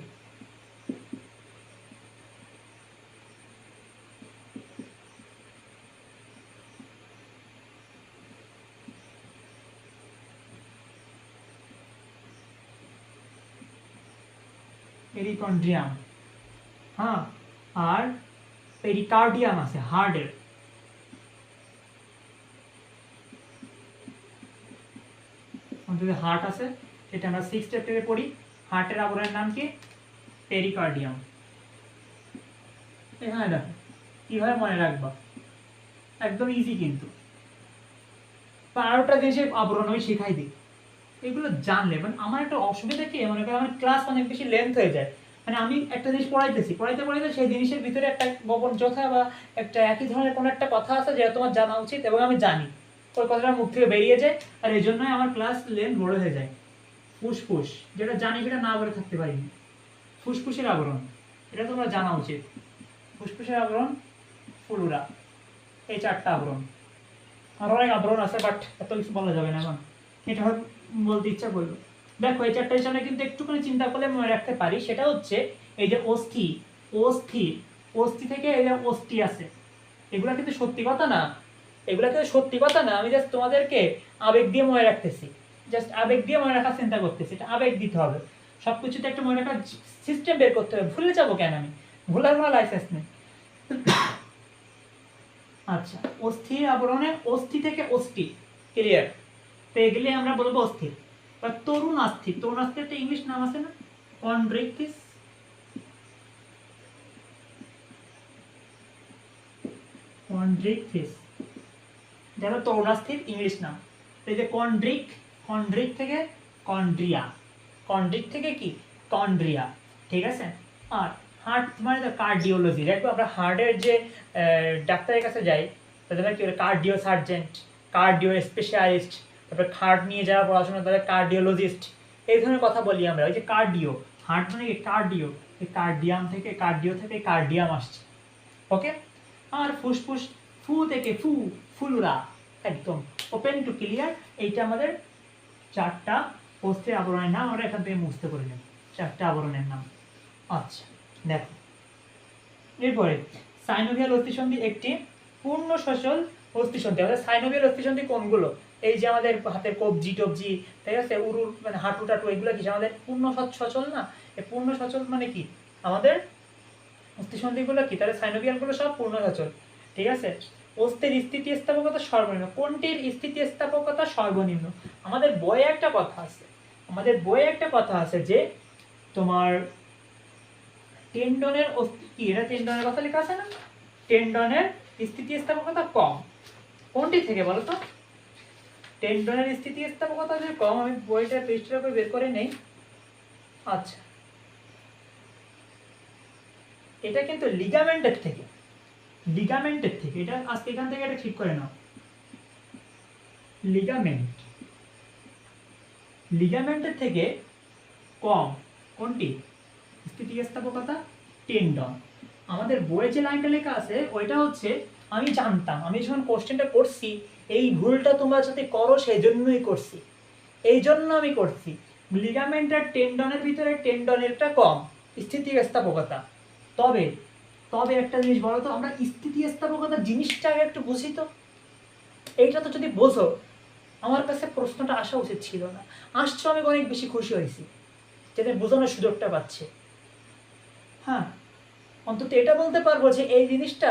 পেরিকন্ড্রিয়াম, হ্যাঁ, আর পেরিকার্ডিয়াম আছে হার্টের, হার্ট আছে, এটা আমরা 6 চ্যাপ্টারে পড়ি। হার্টের আবরণের নাম কি? পেরিকার্ডিয়াম। এখানে দেখো কিভাবে মনে রাখবা, একদম ইজি কিন্তু। 12টা জিনিসের আবরণ আমি শেখাই দিই, এগুলো জানলে মানে আমার একটা অসুবিধা কি, মনে করো আমার ক্লাস অনেক বেশি লেন্থ হয়ে যায়, মানে আমি একটা জিনিস পড়াইতেছি পড়াইতে পড়াইতে সেই জিনিসের ভিতরে একটা গোপন কথা বা একটা একই ধরনের কোনো একটা কথা আছে যেটা তোমার জানা উচিত এবং আমি জানি, ওই কথাটা মুখ থেকে বেরিয়ে যায়, আর এই জন্যই আমার ক্লাস লেন্থ বড় হয়ে যায়। ফুসফুস, যেটা জানি সেটা না বলে থাকতে পারিনি। ফুসফুসের আবরণ, এটা তোমরা জানা উচিত। ফুসফুসের আবরণ ফুলুরা, এই 4টা আবরণ। আর অনেক আবরণ আছে, বাট এত কিছু বলা যাবে না এখন, এটা বলতে ইচ্ছা করলো। দেখো এই 4টার সামনে কিন্তু একটুখানি চিন্তা করলে মনে রাখতে পারি, সেটা হচ্ছে এই যে অস্থি, অস্থি, অস্থি থেকে এই যে অস্থি আছে, এগুলা কিন্তু সত্যি কথা না, এগুলা কিন্তু সত্যি কথা না, আমি জাস্ট তোমাদেরকে আবেগ দিয়ে মনে রাখতেছি, জাস্ট আবেগ দিয়ে মনে রাখার চিন্তা করতেছি, এটা আবেগ দিতে হবে, সবকিছুতে একটা মনে রাখার সিস্টেম বের করতে হবে, ভুলে যাবো কেন আমি, ভুলার কোনো লাইসেন্স নেই। আচ্ছা, অস্থির আবরণে অস্থি থেকে অস্থি, ক্লিয়ার? তো এগুলি আমরা বলবো অস্থির। বা তরুণ আস্থি, তরুণ আস্থির একটা ইংলিশ নাম আছে না, কন্ড্রিকটিস, কন্ড্রিকটিস, যেটা তরুণ আস্থির ইংলিশ নাম। এই যে কন্ড্রিক, কন্ড্রিক থেকে কন্ড্রিয়া, কন্ড্রিক থেকে কি কন্ড্রিয়া, ঠিক আছে? আর হার্ট মানে তো কার্ডিওলজি, দেখবো আমরা হার্টের যে ডাক্তারের কাছে যাই, তাদের কি বলে কার্ডিও সার্জেন্ট, কার্ডিও স্পেশালিস্ট, তারপরে হার্ট নিয়ে যারা পড়াশোনা তাদের কার্ডিওলজিস্ট, এই ধরনের কথা বলি আমরা। ওই যে কার্ডিও, হার্ট মানে কি কার্ডিও, এই কার্ডিয়াম থেকে, কার্ডিও থেকে কার্ডিয়াম আসছে, ওকে? আর ফুসফুস, ফু থেকে ফু, ফুলুরা, একদম ওপেন টু ক্লিয়ার। এইটা আমাদের 4টা অস্থির আবরণের নাম, আমরা এখান থেকে মুছতে করে নেব 4টা আবরণের নাম। আচ্ছা দেখো, এরপরে সাইনোভিয়াল অস্থিসন্ধি একটি পূর্ণ সচল অস্থিসন্ধি। আমাদের সাইনোভিয়াল অস্থিসন্ধি কোনগুলো? এই যে আমাদের হাতের কবজি টবজি, ঠিক আছে, উরুর মানে হাঁটু টাটু, এগুলো কি আমাদের পূর্ণ সচল না? এই পূর্ণ সচল মানে কি আমাদের অস্থিসন্ধিগুলো কি, তাহলে সাইনোভিয়ালগুলো সব পূর্ণ সচল, ঠিক আছে? অস্থির স্থিতিস্থাপকতা সর্বনিম্ন, কোনটির স্থিতিস্থাপকতা সর্বনিম্ন? আমাদের বইয়ে একটা কথা আছে, আমাদের বইয়ে একটা কথা আছে যে তোমার টেন্ডনের কি, এটা টেন্ডনের কথা লেখা আছে না, টেন্ডনের স্থিতিস্থাপকতা কম, কোনটি থেকে বলো তো? টেন্ডনের স্থিতিস্থাপকতা যে কম, আমি বইটা পৃষ্ঠার উপর বের করে নেই। আচ্ছা, এটা কিন্তু লিগামেন্টের থেকে, লিগামেন্টের থেকে, এটা আজকে এখান থেকে এটা ঠিক করে নাও, লিগামেন্ট, লিগামেন্টের থেকে কম কোনটি স্থিতিস্থাপকতা? টেন্ডন। আমাদের বইয়ে যে লাইনটা লেখা আছে ওইটা হচ্ছে, আমি জানতাম, আমি যখন কোশ্চেনটা করছি এই ভুলটা তোমরা যাতে করো সেই জন্যই করছি, এই জন্য আমি করছি। লিগামেন্ট আর টেন্ডনের ভিতরে টেন্ডনেরটা কম স্থিতিস্থাপকতা। তবে তবে একটা জিনিস বলো তো, আমরা স্থিতিস্থাপকতা জিনিসটা আগে একটু বুঝি তো। এইটা তো যদি বোঝো, আমার কাছে প্রশ্নটা আসা উচিত ছিল না, আসছো, আমি অনেক বেশি খুশি হয়েছি যাতে বোঝানোর সুযোগটা পাচ্ছে। হ্যাঁ, অন্তত এটা বলতে পারবো যে এই জিনিসটা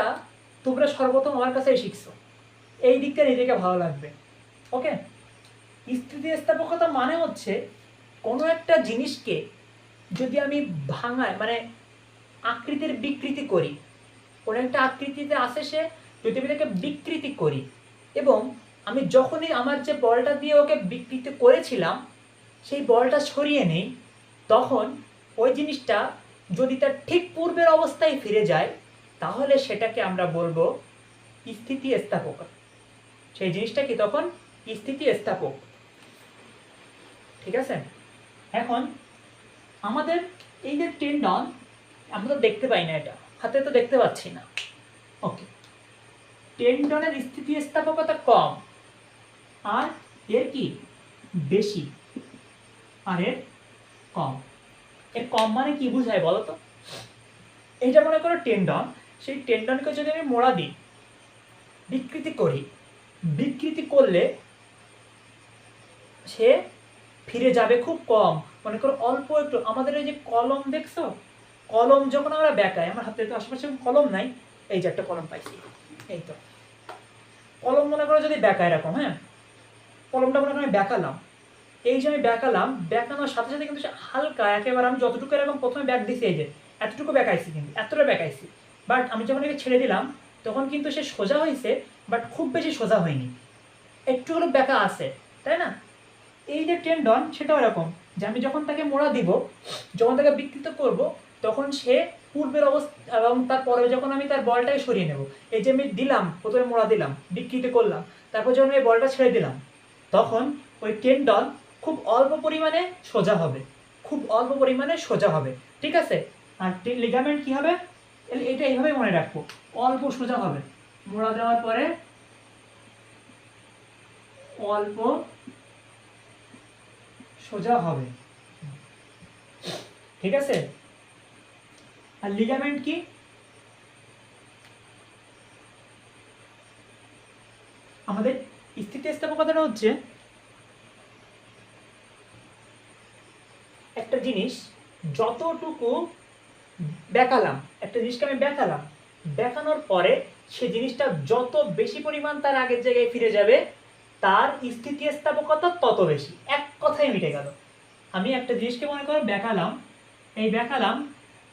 তোমরা সর্বপ্রথম আমার কাছেই শিখছো, এই দিকটা নিজেকে ভালো লাগবে, ওকে? স্থিতিস্থাপকতা মানে হচ্ছে কোনো একটা জিনিসকে যদি আমি ভাঙায় মানে আকৃতির বিকৃতি করি, কোনো একটা আকৃতিতে আসে সে, যদি আমি তাকে বিকৃতি করি এবং আমি যখনই আমার যে বলটা দিয়ে ওকে বিকৃতি করেছিলাম সেই বলটা সরিয়ে নেই, তখন ওই জিনিসটা যদি তার ঠিক পূর্বের অবস্থায় ফিরে যায় তাহলে সেটাকে আমরা বলবো স্থিতিস্থাপক। সেই জিনিসটা কি তখন স্থিতিস্থাপক, ঠিক আছে? এখন আমাদের এই যে টেন্ডন, আমরা তো দেখতে পাই না, এটা হাতে তো দেখতে পাচ্ছি না, ওকে? টেন্ডনের স্থিতিস্থাপকতা কম আর এর কি বেশি, আর এর কম। এর কম মানে কি বুঝায় বলো তো? এইটা মনে করো টেন্ডন, সেই টেন্ডনকে যদি আমি মোড়া দিই, বিকৃতি করি, বিকৃতি করলে সে ফিরে যাবে খুব কম, মনে করো অল্প একটু। আমাদের এই যে কলম দেখছো, কলম যখন আমরা বেঁকাই, আমার হাতে তো আশেপাশে কলম নাই, এই যে একটা কলম পাইছি, এই তো কলম মনে করো যদি বেঁকায় এরকম, হ্যাঁ কলমটা মনে করো আমি বেঁকালাম, এই যে আমি বেঁকালাম, বেঁকানোর সাথে সাথে কিন্তু সে হালকা একেবারে, আমি যতটুকু এরকম প্রথমে ব্যাক দিছি, এই যে এতটুকু বেঁকাইছি, কিন্তু এতটা বেঁকাইছি, বাট আমি যখন একে ছেড়ে দিলাম তখন কিন্তু সে সোজা হয়েছে, বাট খুব বেশি সোজা হয়নি, একটু হলো বেঁকা আছে, তাই না? এই যে টেন্ডন সেটাও এরকম, যে আমি যখন তাকে মোড়া দিব, যখন তাকে বিকৃত করব, তখন সে পূর্বের অবস্থা, এবং তারপরে যখন আমি তার বলটাকে সরিয়ে নেব, এই যে আমি দিলাম প্রথমে মোড়া দিলাম, বিকৃত করলাম, তারপর যখন আমি বলটা ছেড়ে দিলাম, তখন ওই টেন্ডন খুব অল্প পরিমাণে সোজা হবে, খুব অল্প পরিমাণে সোজা হবে, ঠিক আছে? আর লিগামেন্ট কি হবে, এটা এইভাবে মনে রাখবো, অল্প সোজা হবে, মোড়া দেওয়ার পরে অল্প সোজা হবে, ঠিক আছে? আর লিগামেন্ট কি, আমাদের স্থিতিস্থাপকতাটা হচ্ছে একটা জিনিস যতটুকু বেঁকালাম, একটা জিনিসকে আমি বেঁকালাম, বেঁকানোর পরে সে জিনিসটা যত বেশি পরিমাণ তার আগের জায়গায় ফিরে যাবে, তার স্থিতিস্থাপকতা তত বেশি, এক কথায় মিটে গেল। আমি একটা জিনিসকে মনে করো বেঁকালাম, এই বেঁকালাম,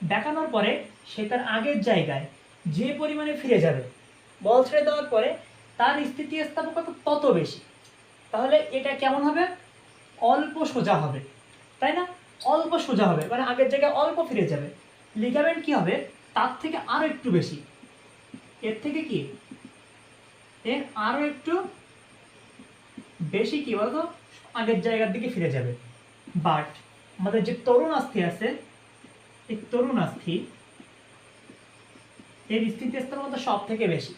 বেঁকানোর পরে সে তার আগের জায়গায় যে পরিমাণে ফিরে যাবে, বল ছেড়ে দেওয়ার পরে তার স্থিতিস্থাপকতা তত বেশি, তাহলে এটা কেমন হবে, অল্প সোজা হবে, তাই না? অল্প সোজা হবে, মানে আগের জায়গায় অল্প ফিরে যাবে। লিগামেন্ট কি হবে, তার থেকে আরো একটু বেশি, এর থেকে কি, এর আরো একটু বেশি কি বলতো, আগের জায়গার দিকে ফিরে যাবে। বাট আমাদের যে তরুণ অস্থি আছে, এই তরুণ অস্থি এর স্থিতিস্থাপকতা সব থেকে বেশি,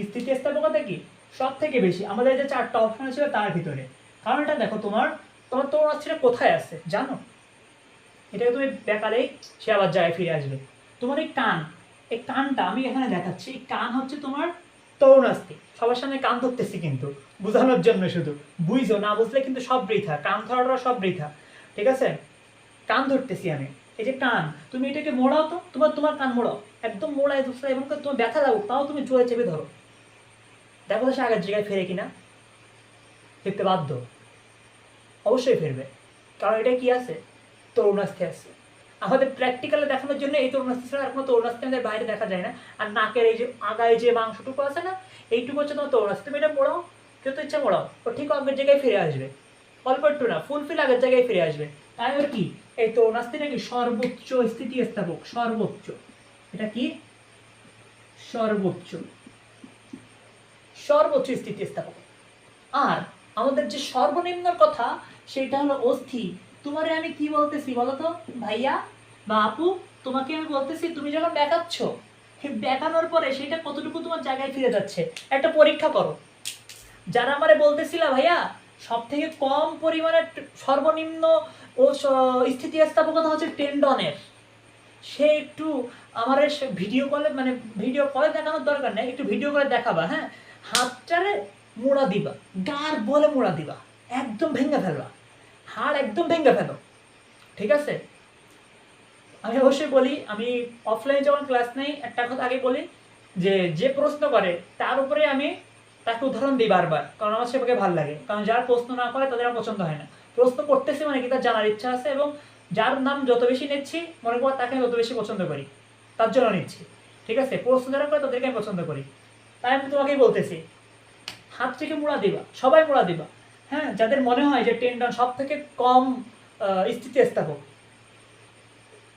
স্থিতিস্থাপকতা কি সব থেকে বেশি আমাদের যে চারটা অপশন ছিল তার ভিতরে। কারণ এটা দেখো, তোমার তোমার তরুণ অস্থিটা কোথায় আছে জানো, এটাকে তুমি বেকালেই সে আবার জায়গায় ফিরে আসবে। তোমার এই কান, এই কানটা আমি এখানে দেখাচ্ছি, এই কান হচ্ছে তোমার তরুণাস্থি, সবার সামনে কান ধরতেছি কিন্তু বোঝানোর জন্য, শুধু বুঝছো, না বুঝলে কিন্তু সব বৃথা, কান ধরাটা সব বৃথা, ঠিক আছে? কান ধরতেছি আমি, এই যে কান, তুমি এটাকে মোড়াও তো, তোমার তোমার কান মোড়াও, একদম মোড়ায় দুসরা, এবং তোমার ব্যথা লাগুক তাও তুমি জোরে চেপে ধরো, দেখো তো সে আগের জায়গায় ফেরে কিনা, ফিরতে বাধ্য, অবশ্যই ফিরবে, কারণ এটা কি আছে, তরুণাস্থি আছে। আমাদের প্র্যাকটিক্যালে দেখানোর জন্য এই তরুণাস্থি ছাড়া আর কোনো তরুণাস্থি আমাদের বাইরে দেখা যায় না। আর নাকের এই যে আগায় যে মাংসটুকু আছে না, এইটুকু হচ্ছে তোমার তরুণাস্থি, তুমি এটা মোড়াও, যত ইচ্ছা মোড়াও, ও ঠিক আগের জায়গায় ফিরে আসবে, অল্প একটু না, ফুলফিল আগের জায়গায় ফিরে আসবে। তাই ওর কি, এই তরুণাস্থি নাকি সর্বোচ্চ স্থিতিস্থাপক, সর্বোচ্চ, এটা কি সর্বোচ্চ, সর্বোচ্চ স্থিতিস্থাপক। আর আমাদের যে সর্বনিম্নর কথা, সেটা হলো অস্থি। তোমারে আমি কি বলতেছি বলো তো ভাইয়া বা আপু, তোমাকে আমি বলতেছি তুমি যখন বেঁকাচ্ছ, বেঁকানোর পরে সেটা কতটুকু তোমার জায়গায় ফিরে যাচ্ছে, একটা পরীক্ষা করো। যারা আমারে বলতেছিল ভাইয়া সব থেকে কম পরিমাণে সর্বনিম্ন ও স্থিতিস্থাপকতা হচ্ছে টেন্ডনের, সে একটু আমার ভিডিও কলে, মানে ভিডিও কলে দেখানোর দরকার নেই, একটু ভিডিও করে দেখাবা, হ্যাঁ, হাতটারে মোড়া দিবা, গার বলে মোড়া দিবা, একদম ভেঙে ফেলবা, হাড় একদম ভেঙে ফেলো, ঠিক আছে? আমি অবশ্যই বলি, আমি অফলাইনে যখন ক্লাস নেই একটা কথা আগে বলি, যে যে প্রশ্ন করে তার উপরে আমি তাকে উদাহরণ দিই বারবার, কারণ আমার সেটাকে ভালো লাগে, কারণ যারা প্রশ্ন না করে তাদের আমার পছন্দ হয় না। প্রশ্ন করতেছি মানে কি তার জানার ইচ্ছা আছে, এবং যার নাম যত বেশি নিচ্ছি মনে করো তাকে আমি তত বেশি পছন্দ করি, তার জন্য নিচ্ছি, ঠিক আছে? প্রশ্ন যারা করে তাদেরকে আমি পছন্দ করি। তাই আমি তোমাকেই বলতেছি, হাত থেকে মোড়া দিবা, সবাই মোড়া দিবা, হ্যাঁ, যাদের মনে হয় যে টেন্ডন সব থেকে কম স্থিতিস্থাপক।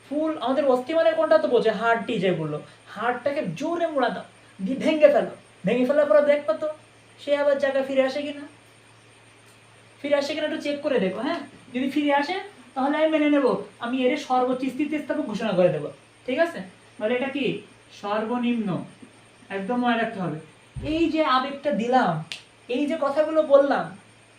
ফুল আমাদের অস্থি মানে কোনটা তো বোঝে, হাড়টি যেগুলো, হাড়টাকে জোরে মোড়া দাও, দিয়ে ভেঙে ফেলো, ভেঙে ফেলার পরে দেখবো তো সে আবার জায়গায় ফিরে আসে কিনা, ফিরে আসে কিনা একটু চেক করে দেখো, হ্যাঁ, যদি ফিরে আসে তাহলে আমি মেনে নেবো, আমি এর সর্বোচ্চ স্থিতিস্থাপক ঘোষণা করে দেবো, ঠিক আছে? তাহলে এটা কি সর্বনিম্ন, একদম মনে রাখতে হবে। এই যে আবেগটা দিলাম, এই যে কথাগুলো বললাম,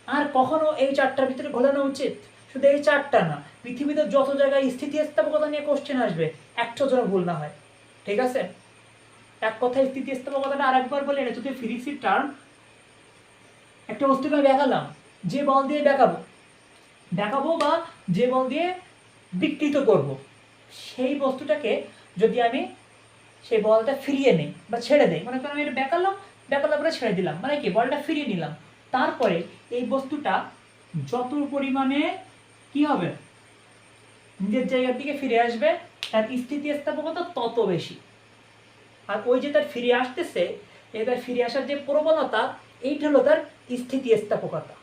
আর কখনো এই চারটার ভিতরে ঘোলানো উচিত, শুধু এই চারটা না, পৃথিবীতে যত জায়গায় স্থিতিস্থাপকতা নিয়ে কোশ্চেন আসবে একটাও যেন ভুল না হয়, ঠিক আছে? এক কথায় স্থিতিস্থাপকতাটা আরেকবার বলে, এটা যদি ফিজিক্সের টার্ম, একটা বস্তুকে আমি দেখালাম, যে বল দিয়ে দেখাবো দেখাবো বা যে বল দিয়ে বিকৃত করব, সেই বস্তুটাকে যদি আমি সেই বলটা ফিরিয়ে নিই বা ছেড়ে দিই, মনে করেন আমি এটা বেঁকালাম, বেঁকালার পরে ছেড়ে দিলাম, মানে কি বলটা ফিরিয়ে নিলাম, তারপরে এই বস্তুটা যত পরিমাণে কি হবে নিজের জায়গার দিকে ফিরে আসবে, তার স্থিতিস্থাপকতা তত বেশি। আর ওই যে তার ফিরে আসতেছে, এবার ফিরে আসার যে প্রবণতা, এইটা হলো তার স্থিতিস্থাপকতা।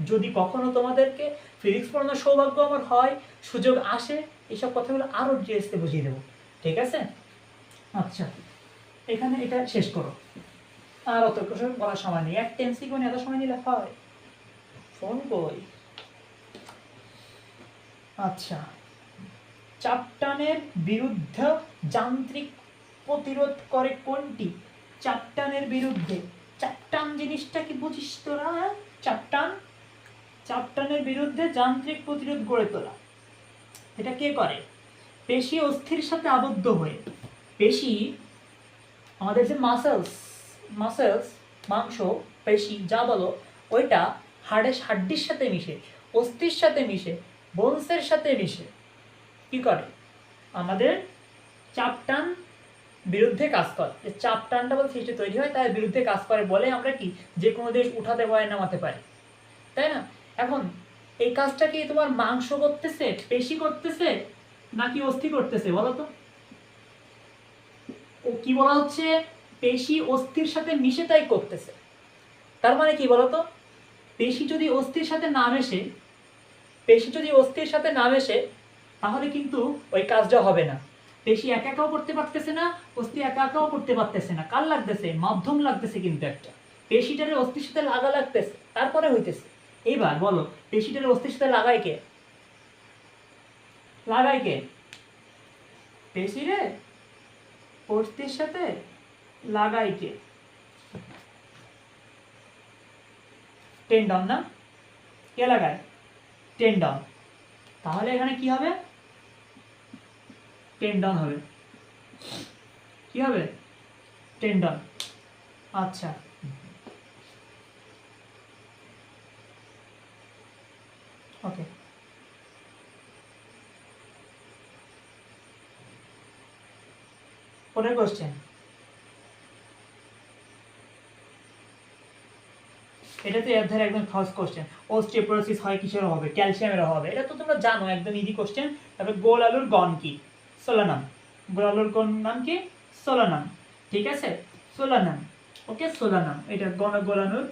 যদি কখনো তোমাদেরকে ফিজিক্স পড়ানোর সৌভাগ্য আমার হয়, সুযোগ আসে, এইসব কথাগুলো আরও ডিটেলসে বুঝিয়ে দেবো, ঠিক আছে? আচ্ছা, এখানে এটা শেষ করো, আর অত কিছু বলার সময় নেই, একটা এমসিকিউ এত সময় নিলে হয়? ফোন কই? আচ্ছা, চাপ টানের বিরুদ্ধে যান্ত্রিক প্রতিরোধ করে কোনটি? চাপ টানের বিরুদ্ধে, চাপ টান জিনিসটা কি বুঝিস তোরা? চাপ টান, চাপ টানের বিরুদ্ধে যান্ত্রিক প্রতিরোধ গড়ে তোলা, এটা কে করে? পেশি অস্থির সাথে আবদ্ধ হয়ে, পেশি আমাদের যে মাসেলস, মাংস, পেশি যা বলো, ওইটা হাড্ডির সাথে মিশে, অস্থির সাথে মিশে, বোনসের সাথে মিশে কি করে? আমাদের চাপ টান বিরুদ্ধে কাজ করে। যে চাপ টানটা বলতে সৃষ্টি তৈরি হয়, তার বিরুদ্ধে কাজ করে বলে আমরা কি যে কোনো দেশ উঠাতে পারি, নামাতে পারি, তাই না? এখন এই কাজটা কি তোমার মাংস করতেছে, পেশি করতেছে, নাকি অস্থি করতেছে বলো তো? ও কি বলা হচ্ছে, পেশি অস্থির সাথে মিশে তাই করতেছে। তার মানে কি বলতো, পেশি যদি অস্থির সাথে না মেশে, পেশি যদি অস্থির সাথে না মেশে, তাহলে কিন্তু ওই কাজটা হবে না। পেশি একা একাও করতে পারতেছে না, অস্থি একা একাও করতে পারতেছে না, কার লাগতেছে? মাধ্যম লাগতেছে, কিন্তু একটা পেশিটারে অস্থির সাথে লাগা লাগতেছে, তারপরে হইতেছে। এইবার বলো, পেশিটারে অস্থির সাথে লাগায় কে? লাগায় কে? পেশিরে অস্থির সাথে লাগায় কে? টেন্ডন না? কে লাগায়? টেন্ডন। তাহলে এখানে কি হবে? টেন্ডন হবে। কি হবে? টেন্ডন। আচ্ছা, ওকে। পরের কোশ্চেন, এটা তো এর ধারে একদম ফার্স্ট কোশ্চেন, অস্টিওপোরোসিস হয় কিসের হবে? ক্যালসিয়ামের হবে, এটা তো তোমরা জানো, একদম ইজি কোশ্চেন। তারপরে গোল আলুর গণ কি? সোলানাম। গোল আলুর গণ নাম কি? সোলানাম, ঠিক আছে? সোলানাম, ওকে, সোলানাম, এটা গোল আলুর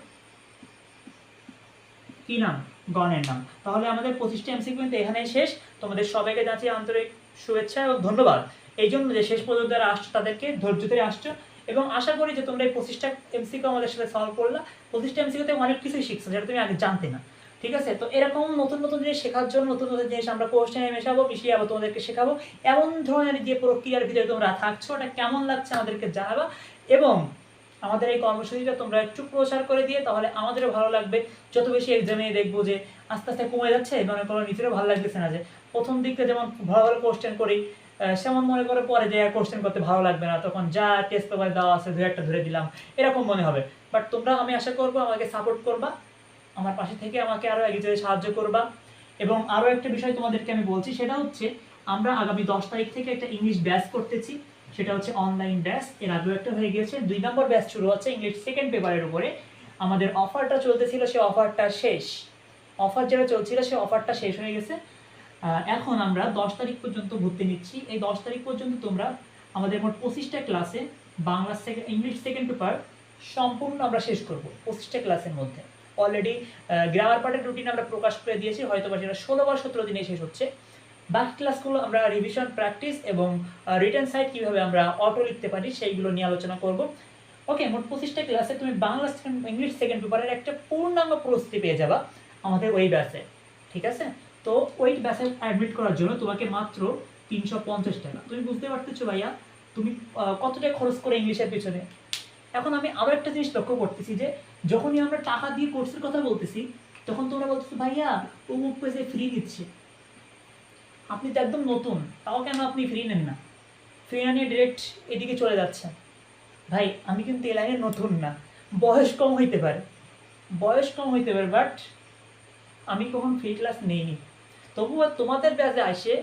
কি নাম? গণের নাম। তাহলে আমাদের 25টা এমসিকিউ কিন্তু এখানেই শেষ। তোমাদের সবাইকে জানাচ্ছি আন্তরিক শুভেচ্ছা এবং ধন্যবাদ এই জন্য যে শেষ পর্যন্ত যারা আসছো তাদেরকে ধৈর্য ধরে আসছো, এবং আশা করি যে তোমরা এই 25টা এমসিকিউ আমাদের সাথে সলভ করলা। 25টা এমসিকিউতে অনেক কিছুই শিখছো যেটা তুমি আগে জানতে না, ঠিক আছে? তো এরকম নতুন নতুন জিনিস শেখার জন্য নতুন নতুন জিনিস আমরা কোশ্চেনে মেশাবো, মিশিয়ে আবার তোমাদেরকে শেখাবো। এমন ধরনের যে প্রক্রিয়ার ভিতরে তোমরা থাকছো, ওটা কেমন লাগছে আমাদেরকে জানাবা, এবং আমাদের এই কর্মসূচিটা তোমরা একটু প্রচার করে দিয়ে, তাহলে আমাদেরও ভালো লাগবে। যত বেশি এক্সামে দেখবো যে আস্তে আস্তে কমে যাচ্ছে, মনে করো নিজেরও ভালো লাগতেছে না, যে প্রথম দিকটা যেমন ভালো ভালো কোশ্চেন করি, সেমন মনে করে পরে যে কোশ্চেন করতে ভালো লাগবে না, তখন যা টেস্ট পেপার দেওয়া আছে দু একটা ধরে দিলাম, এরকম মনে হবে। বাট তোমরা, আমি আশা করবো আমাকে সাপোর্ট করবা, আমার পাশে থেকে আমাকে আরও এগিয়ে সাহায্য করবা। এবং আরও একটা বিষয় তোমাদেরকে আমি বলছি, সেটা হচ্ছে আমরা আগামী 10 তারিখ থেকে একটা ইংলিশ ব্যাচ করতেছি, সেটা হচ্ছে অনলাইন ব্যাচ। এর আগেও একটা হয়ে গিয়েছে, 2 নম্বর ব্যাচ শুরু হচ্ছে ইংলিশ সেকেন্ড পেপারের উপরে। আমাদের অফারটা চলতেছিল, সেই অফারটা শেষ, অফার যেটা চলছিল সেই অফারটা শেষ হয়ে গেছে। এখন আমরা 10 তারিখ পর্যন্ত ভর্তি নিচ্ছি। এই 10 তারিখ পর্যন্ত তোমরা আমাদের মোট 25টা ক্লাসে বাংলা ইংলিশ সেকেন্ড পেপার সম্পূর্ণ আমরা শেষ করব 25টা ক্লাসের মধ্যে। অলরেডি গ্রামার পার্টের রুটিন আমরা প্রকাশ করে দিয়েছি, হয়তো বা সেটা 16 বা 17 দিনে শেষ হচ্ছে। বাকি ক্লাসগুলো আমরা রিভিশন, প্র্যাকটিস এবং রিটেন সাইড কীভাবে আমরা অটো লিখতে পারি সেইগুলো নিয়ে আলোচনা করব। ওকে, মোট 25টা ক্লাসে তুমি বাংলা ইংলিশ সেকেন্ড পেপারের একটা পূর্ণাঙ্গ প্রস্তুতি পেয়ে যাবা আমাদের ওই ব্যাচে, ঠিক আছে? তো ওই ব্যাচে অ্যাডমিট করার জন্য তোমাকে মাত্র 350 টাকা। তুমি বুঝতে পারতেছো ভাইয়া তুমি কত টাকা খরচ করে ইংলিশের পিছনে? এখন আমি আরও একটা জিনিস লক্ষ্য করতেছি, যে যখনই আমরা টাকা দিয়ে কোর্সের কথা বলতেছি, তখন তোমরা বলতেছো ভাইয়া অমুক পেজে ফ্রি দিচ্ছে। আপনি তো একদম নতুন, তাও কেন আপনি ফ্রি নেন না? ফ্রি না নিয়ে ডিরেক্ট এদিকে চলে যাচ্ছেন। ভাই আমি কিন্তু এই লাইনে নতুন না, বয়স কম হইতে পারে, বাট আমি কখন ফ্রি ক্লাস নেইনি, তবুও তোমাদের ব্যাচে আসে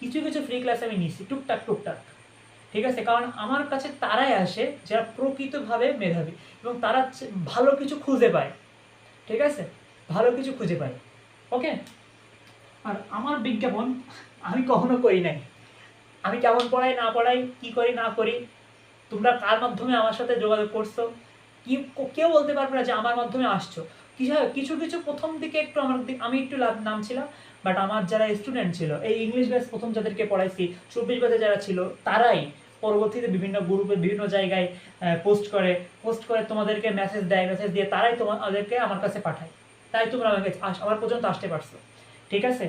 কিছু কিছু ফ্রি ক্লাস আমি নিছি টুকটাক টুকটাক। ঠিক আছে, কারণ আমার কাছে তারাই আসে যারা প্রকৃতভাবে মেধাবী এবং তারা ভালো কিছু খুঁজে পায়। ঠিক আছে, ভালো কিছু খুঁজে পায়। ওকে, আর আমার বিজ্ঞাপন আমি কখনো করি নাই। আমি কেমন পড়াই না পড়াই, কি করি না করি, তোমরা কার মাধ্যমে আমার সাথে যোগাযোগ করছো, কি কেউ বলতে পারবে না যে আমার মাধ্যমে আসছো। কিছু কিছু প্রথম দিকে একটু আমি একটু নাম ছিলাম, বাট আমার যারা স্টুডেন্ট ছিল এই ইংলিশ ব্যাচ প্রথম যাদেরকে পড়াইছি 24 ব্যাচে যারা ছিল, তারাই পরবর্তীতে বিভিন্ন গ্রুপে বিভিন্ন জায়গায় পোস্ট করে তোমাদেরকে মেসেজ দেয়, মেসেজ দিয়ে তারাই তোমাদেরকে আমার কাছে পাঠায়, তাই তোমরা আমাকে আমার পর্যন্ত আসতে পারছো। ঠিক আছে,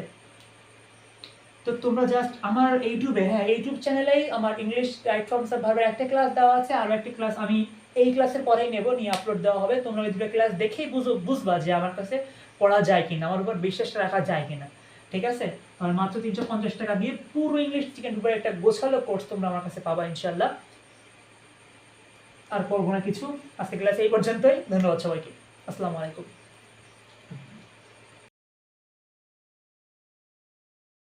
তো তোমরা জাস্ট আমার ইউটিউবে, হ্যাঁ ইউটিউব চ্যানেলেই আমার ইংলিশ গাইড ফ্রম সার্ভাইভার একটা ক্লাস দেওয়া আছে, আর একটা ক্লাস আমি এই ক্লাসের পরেই নেব, নিয়ে আপলোড দেওয়া হবে। তোমরা ওই দুটো ক্লাস দেখেই বুঝবা যে আমার কাছে পড়া যায় কিনা, আমার উপর বিশ্বাস রাখা যায় কিনা। ঠিক আছে, আর মাত্র 350 টাকা দিয়ে পুরো ইংলিশ চিকেন উপরে একটা গোছালো কোর্স তোমরা আমার কাছে পাবা ইনশাল্লাহ। আর করবো না কিছু, আজকে ক্লাস এই পর্যন্তই। ধন্যবাদ সবাইকে, আসসালামু আলাইকুম।